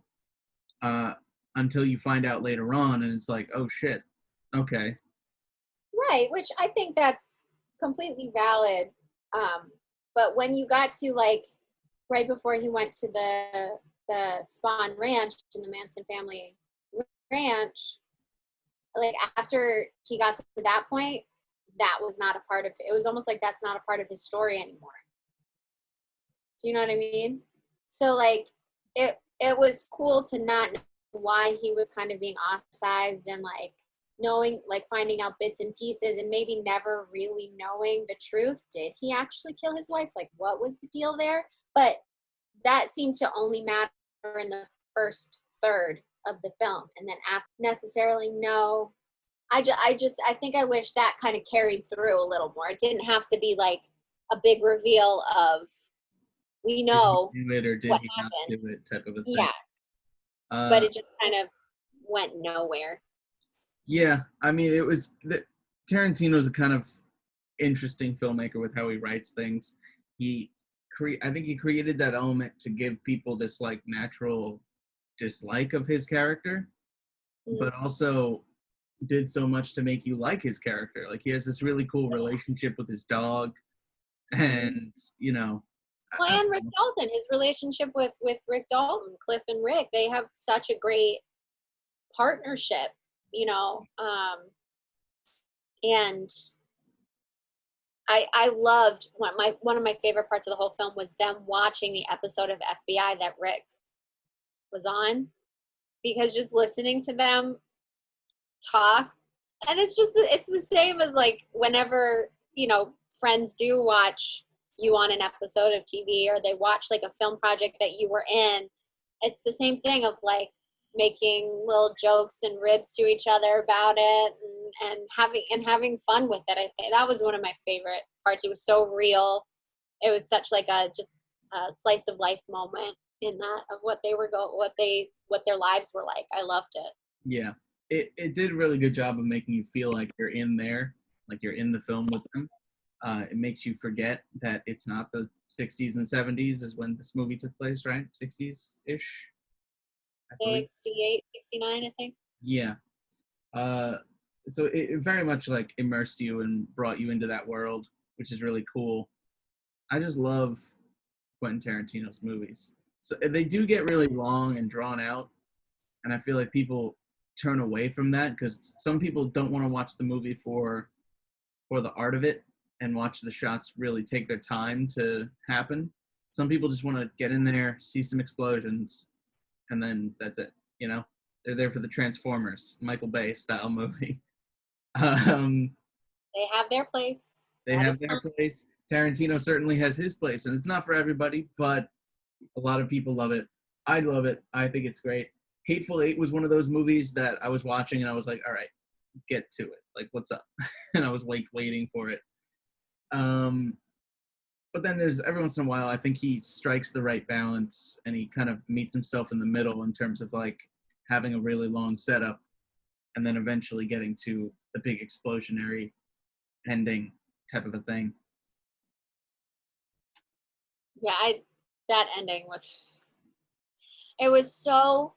until you find out later on, and it's like, oh shit, okay. Right, which I think that's completely valid. But when you got to like right before he went to the Spawn Ranch, in the Manson family ranch, like after he got to that point, that was not a part of it. It was almost like that's not a part of his story anymore. Do you know what I mean? So like it was cool to not know why he was kind of being ostracized, and like knowing, like finding out bits and pieces, and maybe never really knowing the truth. Did he actually kill his wife? Like, what was the deal there? But that seemed to only matter in the first third of the film, and then after necessarily no. I think I wish that kind of carried through a little more. It didn't have to be like a big reveal of, we know did he do it or did what he happened. not do it type of a thing. Yeah. But it just kind of went nowhere. Yeah, I mean, Tarantino's a kind of interesting filmmaker with how he writes things. I think he created that element to give people this like natural dislike of his character, but also did so much to make you like his character. Like, he has this really cool relationship with his dog, and Well, and Rick Dalton, his relationship with Rick Dalton, Cliff and Rick, they have such a great partnership, you know. And I loved one of my favorite parts of the whole film was them watching the episode of FBI that Rick was on, because just listening to them talk, and it's the same as like whenever, you know, friends do watch you on an episode of TV, or they watch like a film project that you were in. It's the same thing of like making little jokes and ribs to each other about it, and having fun with it. I think that was one of my favorite parts. It was so real. It was such like a slice of life moment in that of what their lives were like. I loved it. Yeah, it did a really good job of making you feel like you're in there, like you're in the film with them. It makes you forget that it's not the 60s and 70s is when this movie took place, right? 60s-ish? 68, 69, I think. Yeah. So it very much like immersed you and brought you into that world, which is really cool. I just love Quentin Tarantino's movies. So they do get really long and drawn out, and I feel like people turn away from that because some people don't want to watch the movie for the art of it and watch the shots really take their time to happen. Some people just want to get in there, see some explosions, and then that's it, you know? They're there for the Transformers, Michael Bay style movie. They have their place. They have their place. Tarantino certainly has his place, and it's not for everybody, but a lot of people love it. I love it. I think it's great. Hateful Eight was one of those movies that I was watching, and I was like, all right, get to it. Like, what's up? And I was waiting for it. But then there's every once in a while, I think he strikes the right balance, and he kind of meets himself in the middle in terms of like having a really long setup and then eventually getting to the big explosionary ending type of a thing. Yeah, that ending was so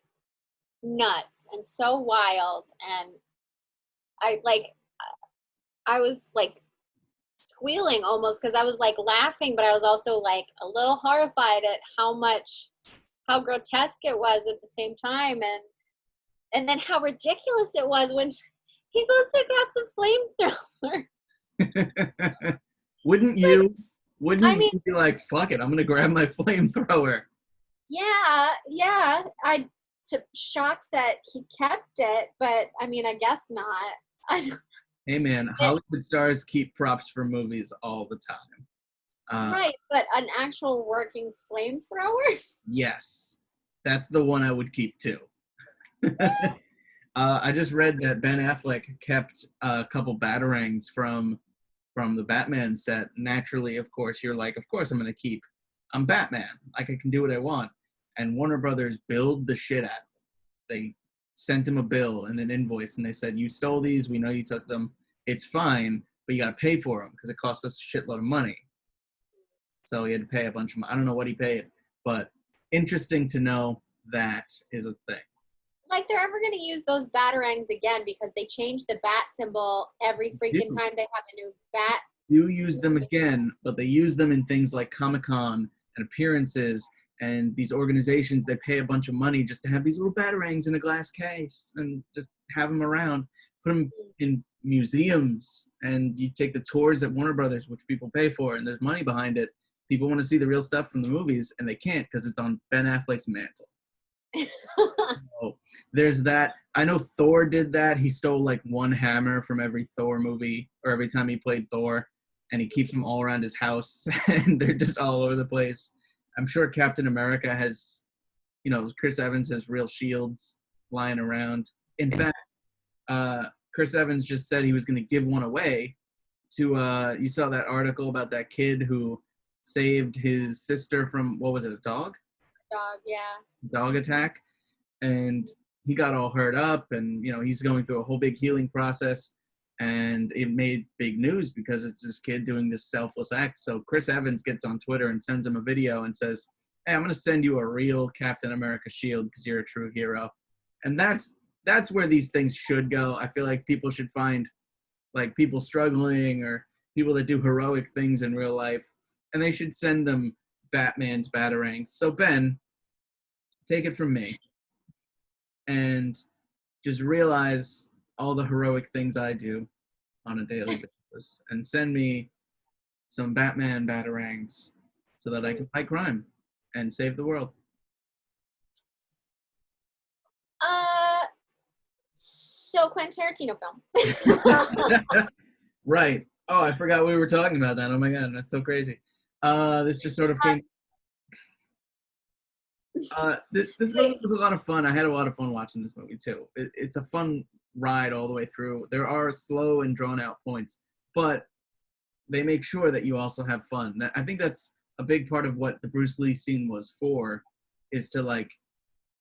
nuts and so wild, and I was like squealing almost because I was like laughing, but I was also like a little horrified at how grotesque it was at the same time, and then how ridiculous it was when he goes to grab the flamethrower. Wouldn't you be like, fuck it, I'm gonna grab my flamethrower? Yeah. I'm shocked that he kept it, but I mean, I guess not. Hey man, Hollywood stars keep props for movies all the time. Right, but an actual working flamethrower? Yes. That's the one I would keep too. I just read that Ben Affleck kept a couple batarangs from the Batman set. Naturally, of course, you're like, of course I'm Batman. Like, I can do what I want. And Warner Brothers billed the shit out of him. They sent him a bill and an invoice, and they said, you stole these, we know you took them, it's fine, but you got to pay for them because it cost us a shitload of money. So he had to pay a bunch of money. I don't know what he paid, but interesting to know that is a thing. Like, they're ever going to use those batarangs again because they change the bat symbol every freaking time they have a new bat. Do use them again, but they use them in things like Comic-Con and appearances, and these organizations, they pay a bunch of money just to have these little batarangs in a glass case and just have them around, put them in museums, and you take the tours at Warner Brothers, which people pay for, and there's money behind it. People want to see the real stuff from the movies, and they can't because it's on Ben Affleck's mantle. So there's that. I know Thor did that. He stole like one hammer from every Thor movie, or every time he played Thor, and he keeps them all around his house, and they're just all over the place. I'm sure Captain America has, Chris Evans has real shields lying around. In fact, Chris Evans just said he was going to give one away to, you saw that article about that kid who saved his sister from, what was it, a dog? Dog, yeah. Dog attack. And he got all hurt up, and, he's going through a whole big healing process. And it made big news because it's this kid doing this selfless act. So Chris Evans gets on Twitter and sends him a video and says, hey, I'm going to send you a real Captain America shield because you're a true hero. And that's where these things should go. I feel like people should find like people struggling or people that do heroic things in real life, and they should send them Batman's Batarangs. So Ben, take it from me and just realize all the heroic things I do on a daily basis and send me some Batman Batarangs so that I can fight crime and save the world. So Quentin Tarantino film. Right. Oh, I forgot we were talking about that. Oh my God, that's so crazy. This just sort of came. This movie was a lot of fun. I had a lot of fun watching this movie too. It's a fun ride all the way through. There are slow and drawn out points, but they make sure that you also have fun. I think that's a big part of what the Bruce Lee scene was for, is to like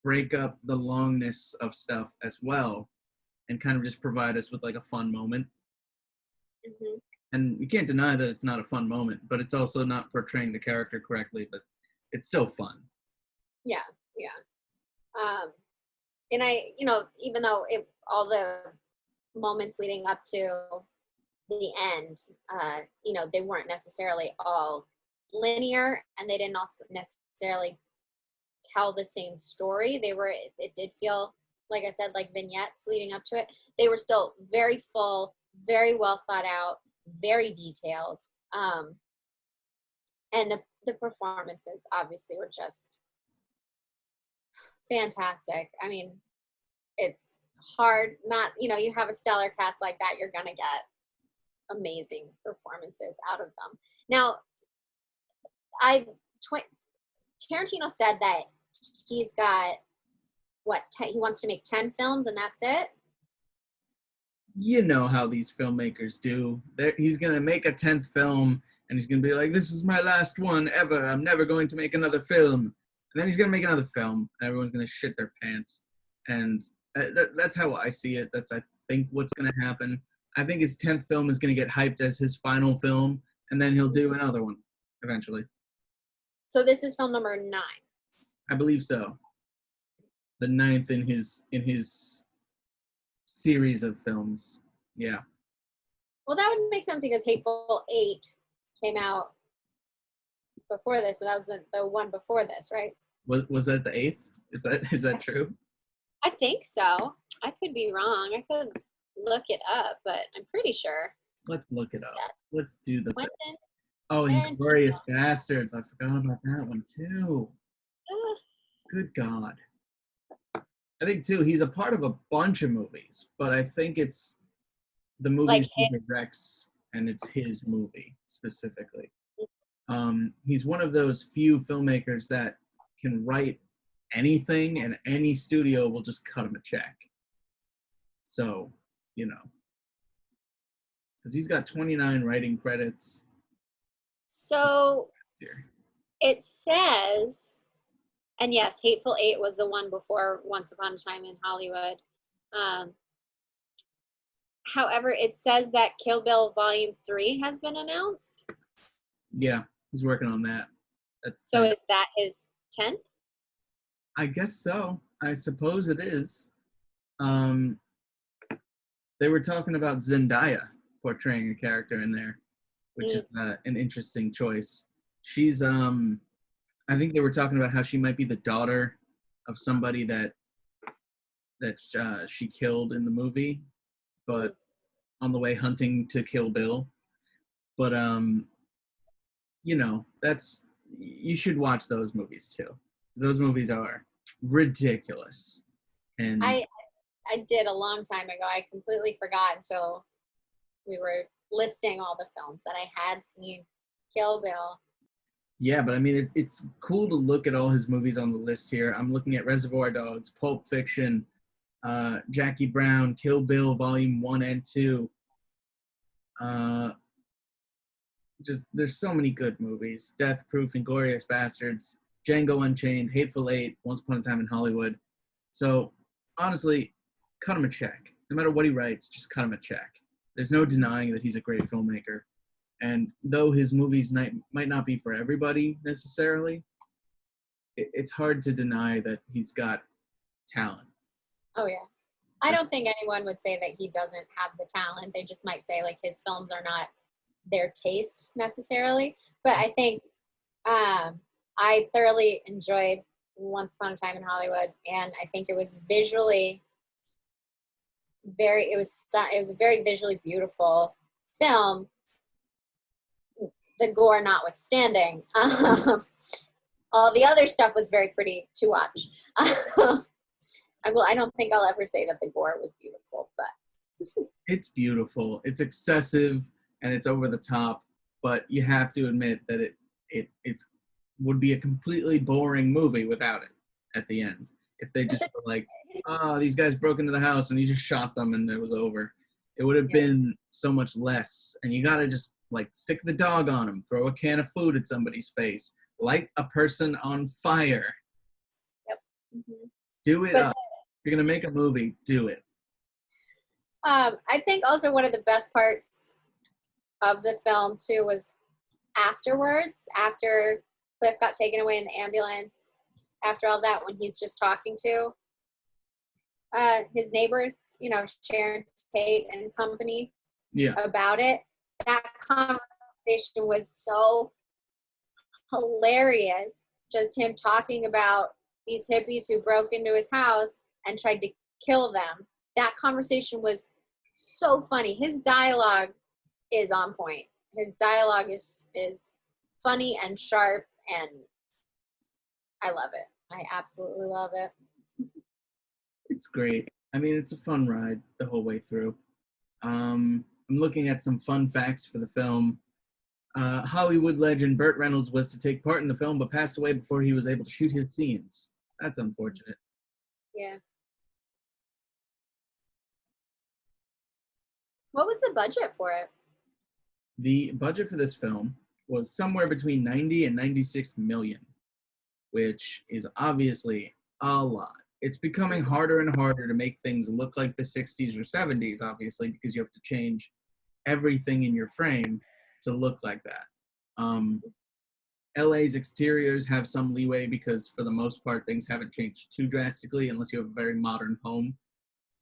break up the longness of stuff as well and kind of just provide us with like a fun moment. Mm-hmm. And you can't deny that it's not a fun moment, but it's also not portraying the character correctly, but it's still fun. Yeah. And I, even though all the moments leading up to the end, they weren't necessarily all linear, and they didn't also necessarily tell the same story. It did feel, like I said, like vignettes leading up to it. They were still very full, very well thought out, very detailed. And the performances obviously were just fantastic. I mean, it's hard not, you have a stellar cast like that, you're gonna get amazing performances out of them. Now, Tarantino said that he's got he wants to make 10 films and that's it. You know how these filmmakers do. He's gonna make a 10th film and he's gonna be like, "This is my last one ever. I'm never going to make another film." And then he's gonna make another film, and everyone's gonna shit their pants. And that's how I see it. That's, I think, what's gonna happen. I think his 10th film is gonna get hyped as his final film, and then he'll do another one eventually. So this is film number 9. I believe so. The 9th in his series of films. Yeah. Well, that would make sense because Hateful Eight came out before this, so that was the one before this, right? Was that the 8th? Is that true? I think so. I could be wrong. I could look it up, but I'm pretty sure. Let's look it up. Yeah. Let's do the Quentin thing. Oh, he's Glorious Bastards. I forgot about that one too. Good God. I think too, he's a part of a bunch of movies, but I think it's the movies he directs, and it's his movie specifically. He's one of those few filmmakers that can write anything, and any studio will just cut him a check. So, because he's got 29 writing credits. So it says, and yes, Hateful Eight was the one before Once Upon a Time in Hollywood. However, it says that Kill Bill Volume 3 has been announced. Yeah, he's working on that. So is that his 10th? I guess so. I suppose it is. They were talking about Zendaya portraying a character in there, which is an interesting choice. She's, I think they were talking about how she might be the daughter of somebody that she killed in the movie, but on the way hunting to kill Bill. But, you should watch those movies too. Those movies are ridiculous. And I did a long time ago. I completely forgot until we were listing all the films that I had seen. Kill Bill. Yeah, but I mean, it's cool to look at all his movies on the list here. I'm looking at Reservoir Dogs, Pulp Fiction, Jackie Brown, Kill Bill Volume 1 and 2. There's so many good movies. Death Proof, Inglourious Bastards, Django Unchained, Hateful Eight, Once Upon a Time in Hollywood. So, honestly, cut him a check. No matter what he writes, just cut him a check. There's no denying that he's a great filmmaker. And though his movies might not be for everybody necessarily, it's hard to deny that he's got talent. Oh, yeah. I don't think anyone would say that he doesn't have the talent. They just might say, like, his films are not their taste necessarily. But I think I thoroughly enjoyed Once Upon a Time in Hollywood, and I think it was visually it was a very visually beautiful film, the gore notwithstanding. All the other stuff was very pretty to watch. I don't think I'll ever say that the gore was beautiful, but It's beautiful. It's excessive and it's over the top, but you have to admit that it would be a completely boring movie without it at the end. If they just were like, oh, these guys broke into the house and you just shot them and it was over. It would have been so much less. And you got to just like sick the dog on them, throw a can of food at somebody's face, light a person on fire. Yep. Mm-hmm. Do it up. If you're going to make a movie, do it. I think also one of the best parts of the film too was afterwards, after Cliff got taken away in the ambulance, after all that, when he's just talking to his neighbors, you know, Sharon Tate and company, about it. That conversation was so hilarious. Just him talking about these hippies who broke into his house and tried to kill them. That conversation was so funny. His dialogue is on point. His dialogue is funny and sharp, and I love it. I absolutely love it. It's great. I mean, it's a fun ride the whole way through. I'm looking at some fun facts for the film. Hollywood legend Burt Reynolds was to take part in the film, but passed away before he was able to shoot his scenes. That's unfortunate. Yeah. What was the budget for it? The budget for this film was somewhere between 90 and 96 million, which is obviously a lot. It's becoming harder and harder to make things look like the 60s or 70s, obviously, because you have to change everything in your frame to look like that. LA's exteriors have some leeway because, for the most part, things haven't changed too drastically unless you have a very modern home.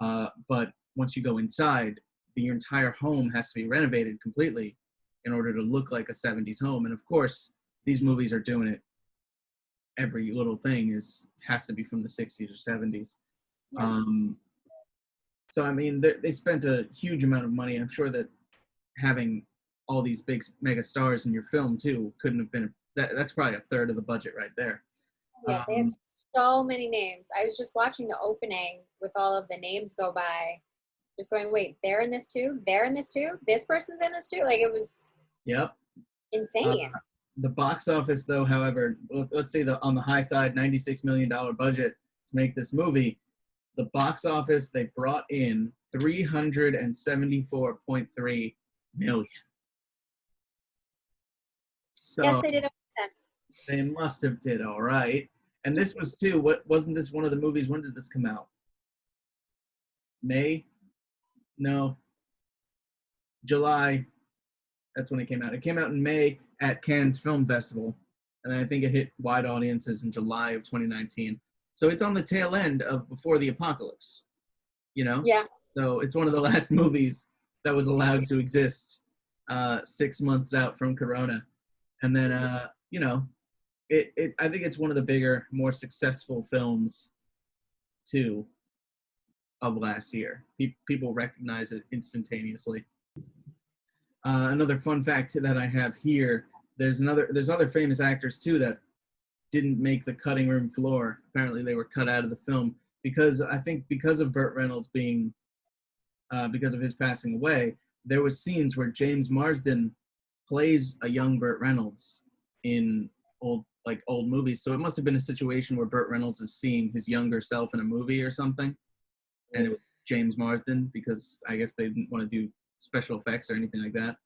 But once you go inside, the entire home has to be renovated completely in order to look like a 70s home. And of course, these movies are doing it. Every little thing has to be from the 60s or 70s. Yeah. So, I mean, they spent a huge amount of money. I'm sure that having all these big mega stars in your film, too, couldn't have been, that's probably a third of the budget right there. Yeah, they had so many names. I was just watching the opening with all of the names go by, just going, wait, they're in this too? They're in this too? This person's in this too? Like, it was insane. The box office, though, however, let's say on the high side, $96 million budget to make this movie. The box office, they brought in $374.3 million. So yes, they did. They must have did all right. And this was too. Wasn't this one of the movies? When did this come out? May? No. July. That's when it came out. It came out in May at Cannes Film Festival, and then I think it hit wide audiences in July of 2019. So it's on the tail end of Before the Apocalypse, you know? Yeah. So it's one of the last movies that was allowed to exist 6 months out from Corona. And then, you know, I think it's one of the bigger, more successful films, too, of last year. People recognize it instantaneously. Another fun fact that I have here, there's other famous actors too that didn't make the cutting room floor. Apparently they were cut out of the film because of Burt Reynolds because of his passing away, there was scenes where James Marsden plays a young Burt Reynolds in old movies. So it must have been a situation where Burt Reynolds is seeing his younger self in a movie or something. And it was James Marsden because I guess they didn't want to do special effects or anything like that.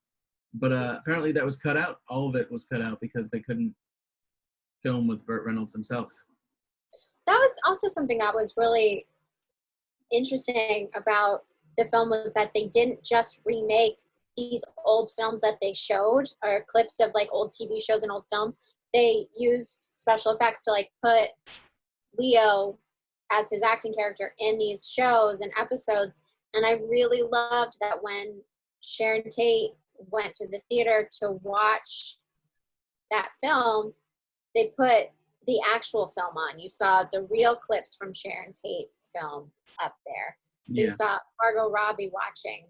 But apparently that was cut out. All of it was cut out because they couldn't film with Burt Reynolds himself. That was also something that was really interesting about the film, was that they didn't just remake these old films that they showed or clips of like old TV shows and old films. They used special effects to like put Leo as his acting character in these shows and episodes. And I really loved that when Sharon Tate went to the theater to watch that film, they put the actual film on. You saw the real clips from Sharon Tate's film up there. So you saw Margot Robbie watching,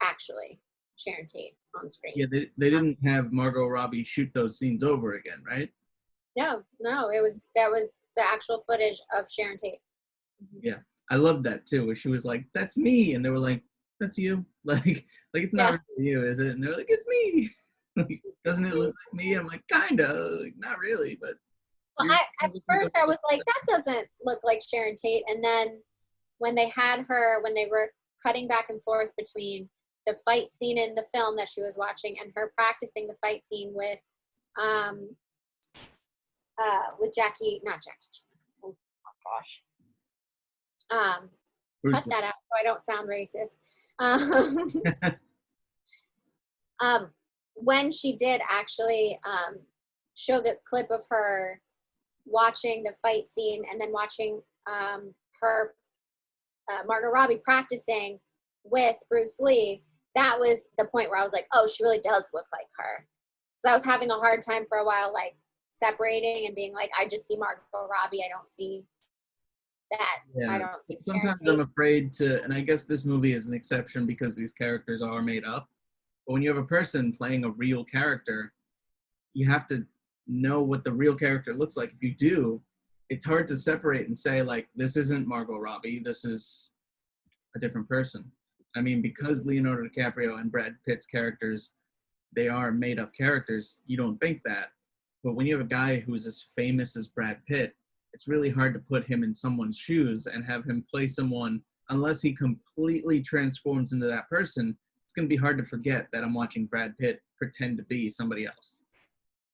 actually, Sharon Tate on screen. Yeah, they didn't have Margot Robbie shoot those scenes over again, right? No, that was the actual footage of Sharon Tate. Yeah, I loved that too, where she was like, "That's me," and they were like, "That's you." Like it's not really you, is it? And they're like, "It's me." Like, doesn't it look like me? I'm like, kinda, like, not really, but. Well, at first I was like, that doesn't look like Sharon Tate, and then when they had her, when they were cutting back and forth between the fight scene in the film that she was watching and her practicing the fight scene with Jackie, not Jackie. Oh gosh. Cut that out so I don't sound racist. When she did actually show the clip of her watching the fight scene and then watching her Margot Robbie practicing with Bruce Lee, that was the point where I was like, oh, she really does look like her. So I was having a hard time for a while, like separating and being like, I just see Margot Robbie, I don't see that. Yeah. I don't see Sometimes I'm afraid to, and I guess this movie is an exception because these characters are made up. But when you have a person playing a real character, you have to know what the real character looks like. If you do, it's hard to separate and say, like, this isn't Margot Robbie, this is a different person. I mean, because Leonardo DiCaprio and Brad Pitt's characters, they are made-up characters, you don't think that. But when you have a guy who's as famous as Brad Pitt, it's really hard to put him in someone's shoes and have him play someone, unless he completely transforms into that person. It's going to be hard to forget that I'm watching Brad Pitt pretend to be somebody else.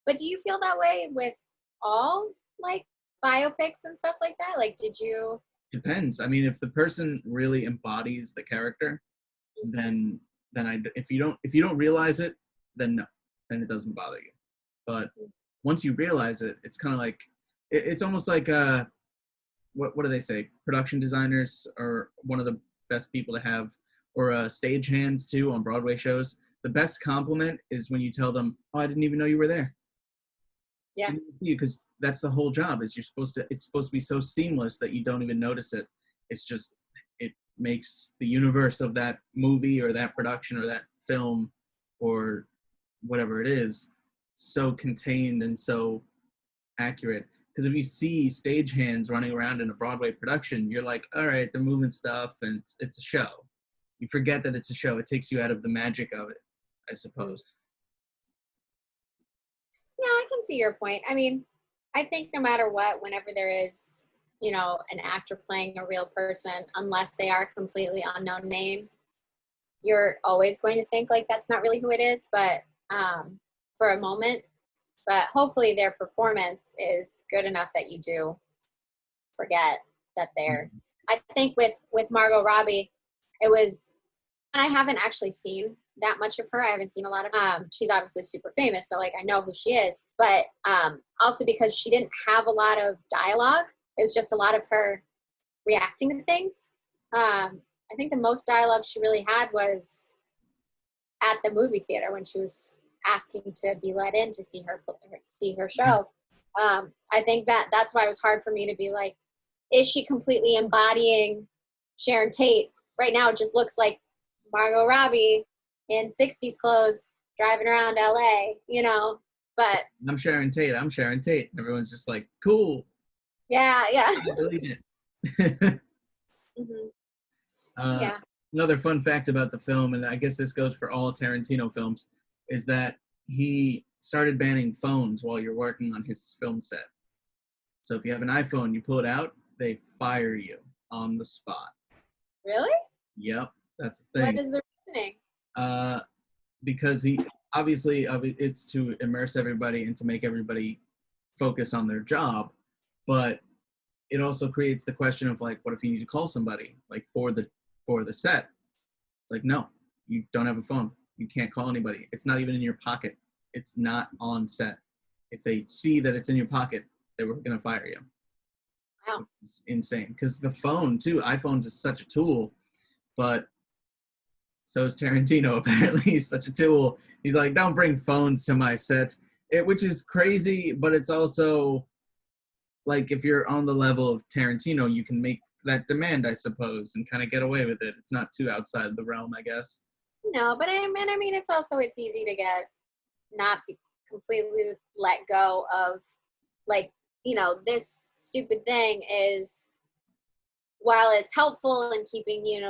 But do you feel that way with all, like, biopics and stuff like that? Like, did you? Depends. I mean, if the person really embodies the character, then if you don't realize it, then no, then it doesn't bother you. But once you realize it, it's kind of like, it's almost like what do they say? Production designers are one of the best people to have, or stage hands too on Broadway shows. The best compliment is when you tell them, "Oh, I didn't even know you were there." Yeah. Because that's the whole job. Is it's supposed to be so seamless that you don't even notice it. It's just, it makes the universe of that movie or that production or that film or whatever it is so contained and so accurate. Because if you see stagehands running around in a Broadway production, you're like, all right, they're moving stuff and it's a show. You forget that it's a show. It takes you out of the magic of it, I suppose. Yeah, I can see your point. I mean, I think no matter what, whenever there is, you know, an actor playing a real person, unless they are a completely unknown name, you're always going to think like that's not really who it is, but for a moment. But hopefully their performance is good enough that you do forget that they're. I think with Margot Robbie, it was, and I haven't actually seen that much of her. I haven't seen a lot of she's obviously super famous, so like I know who she is, but also because she didn't have a lot of dialogue. It was just a lot of her reacting to things. I think the most dialogue she really had was at the movie theater when she was asking to be let in to see her show. I think that's why it was hard for me to be like, is she completely embodying Sharon Tate? Right now it just looks like Margot Robbie in 60s clothes driving around LA, you know, but I'm Sharon Tate. Everyone's just like, cool. Yeah. I believe it. Yeah. Another fun fact about the film, and I guess this goes for all Tarantino films, is that he started banning phones while you're working on his film set. So if you have an iPhone, you pull it out, they fire you on the spot. Really? Yep, that's the thing. What is the reasoning? Because he obviously it's to immerse everybody and to make everybody focus on their job, but it also creates the question of like, what if you need to call somebody like for the set? It's like, no, you don't have a phone. You can't call anybody. It's not even in your pocket. It's not on set. If they see that it's in your pocket, they were going to fire you. Wow. It's insane. Because the phone, too, iPhones is such a tool, but so is Tarantino, apparently. He's such a tool. He's like, don't bring phones to my set. which is crazy, but it's also like if you're on the level of Tarantino, you can make that demand, I suppose, and kind of get away with it. It's not too outside the realm, I guess. No, but I mean, it's easy to get not be completely let go of, like, this stupid thing is, while it's helpful in keeping you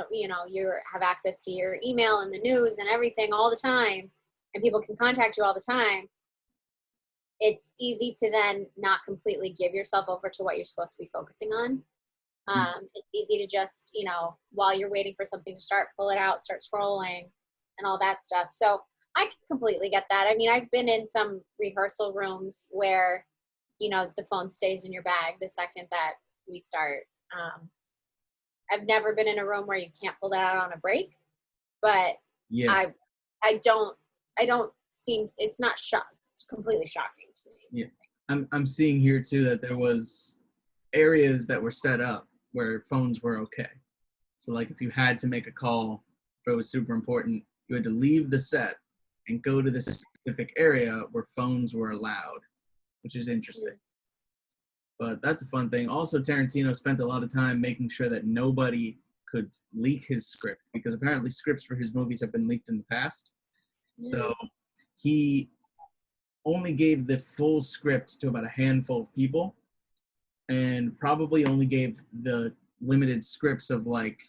have access to your email and the news and everything all the time, and people can contact you all the time. It's easy to then not completely give yourself over to what you're supposed to be focusing on. It's easy to just, while you're waiting for something to start, pull it out, start scrolling, and all that stuff. So I can completely get that. I mean, I've been in some rehearsal rooms where, the phone stays in your bag the second that we start. I've never been in a room where you can't pull that out on a break, but yeah, I don't seem, it's not completely shocking to me. Yeah, I'm seeing here too that there was areas that were set up where phones were okay. So like if you had to make a call, if it was super important, you had to leave the set and go to this specific area where phones were allowed, which is interesting. But that's a fun thing. Also, Tarantino spent a lot of time making sure that nobody could leak his script, because apparently scripts for his movies have been leaked in the past. So he only gave the full script to about a handful of people, and probably only gave the limited scripts of like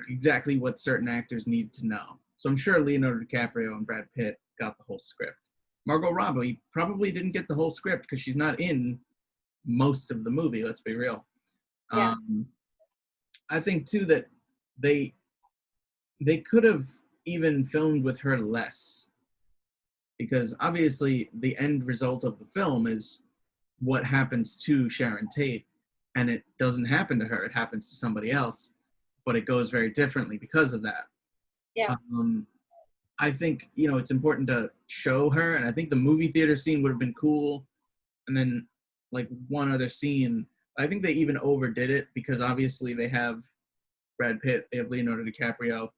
exactly what certain actors need to know. So I'm sure Leonardo DiCaprio and Brad Pitt got the whole script. Margot Robbie probably didn't get the whole script because she's not in most of the movie, let's be real. Yeah. I think too that they could have even filmed with her less, because obviously the end result of the film is what happens to Sharon Tate, and it doesn't happen to her, it happens to somebody else, but it goes very differently because of that. Yeah. I think, it's important to show her, and I think the movie theater scene would have been cool, and then like one other scene. I think they even overdid it because obviously they have Brad Pitt, they have Leonardo DiCaprio,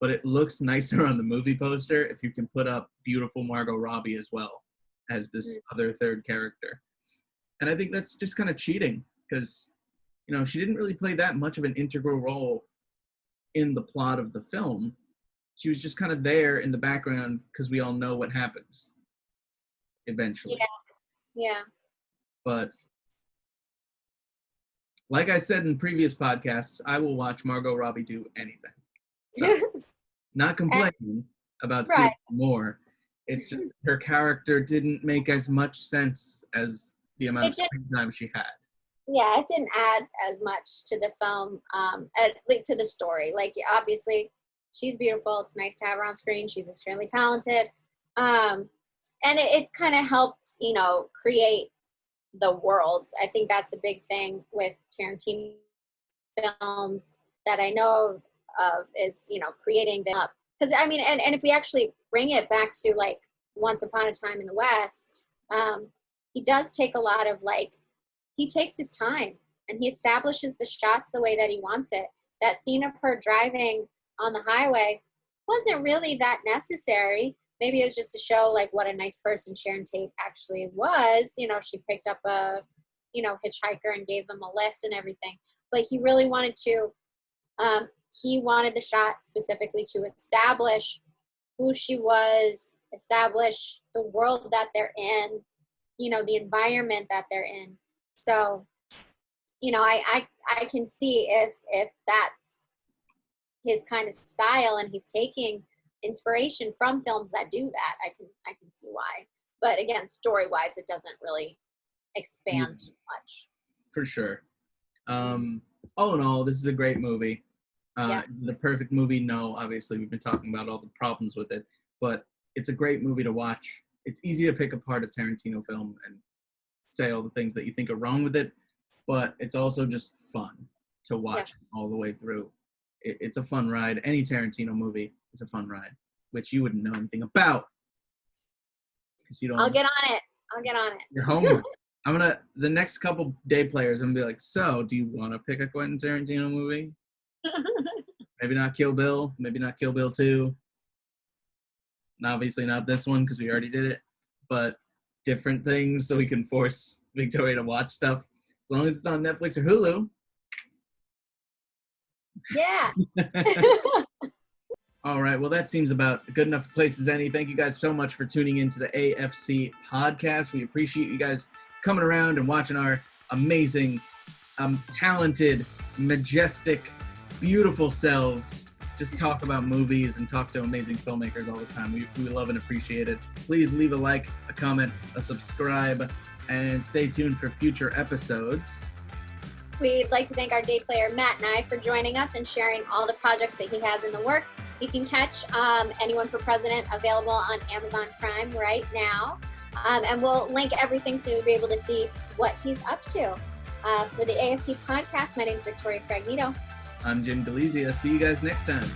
but it looks nicer on the movie poster if you can put up beautiful Margot Robbie as well as this other third character. And I think that's just kind of cheating because, she didn't really play that much of an integral role in the plot of the film. She was just kind of there in the background because we all know what happens eventually. Yeah. But like I said in previous podcasts, I will watch Margot Robbie do anything. So, not complaining about seeing more. It's just her character didn't make as much sense as the amount of screen time she had. Yeah, it didn't add as much to the film, to the story. Like, obviously, she's beautiful. It's nice to have her on screen. She's extremely talented. And it kind of helped, create the world. I think that's the big thing with Tarantino films that I know of is, creating them up. Because, I mean, and if we actually bring it back to, like, Once Upon a Time in the West, he does take a lot of, he takes his time and he establishes the shots the way that he wants it. That scene of her driving on the highway wasn't really that necessary. Maybe it was just to show what a nice person Sharon Tate actually was. She picked up a, hitchhiker and gave them a lift and everything. But he really wanted to, he wanted the shot specifically to establish who she was, establish the world that they're in, the environment that they're in. So, I can see if that's his kind of style and he's taking inspiration from films that do that, I can see why. But again, story-wise, it doesn't really expand too much. For sure. All in all, this is a great movie. The perfect movie? No, obviously we've been talking about all the problems with it, but it's a great movie to watch. It's easy to pick apart a Tarantino film and say all the things that you think are wrong with it, but it's also just fun to watch all the way through. It's a fun ride. Any Tarantino movie is a fun ride, which you wouldn't know anything about. Because you don't. I'll get on it. You're home. The next couple day players, I'm gonna be like, so do you want to pick a Quentin Tarantino movie? Maybe not Kill Bill, maybe not Kill Bill 2. Obviously not this one because we already did it, but different things so we can force Victoria to watch stuff. As long as it's on Netflix or Hulu. Yeah. All right. Well, that seems about a good enough place as any. Thank you guys so much for tuning into the AFC podcast. We appreciate you guys coming around and watching our amazing, talented, majestic, beautiful selves just talk about movies and talk to amazing filmmakers all the time. We love and appreciate it. Please leave a like, a comment, a subscribe, and stay tuned for future episodes. We'd like to thank our day player, Matt Nye, for joining us and sharing all the projects that he has in the works. You can catch Anyone for President available on Amazon Prime right now. And we'll link everything so you'll be able to see what he's up to. For the AFC podcast, my name is Victoria Fragnito. I'm Jim Galizia. See you guys next time.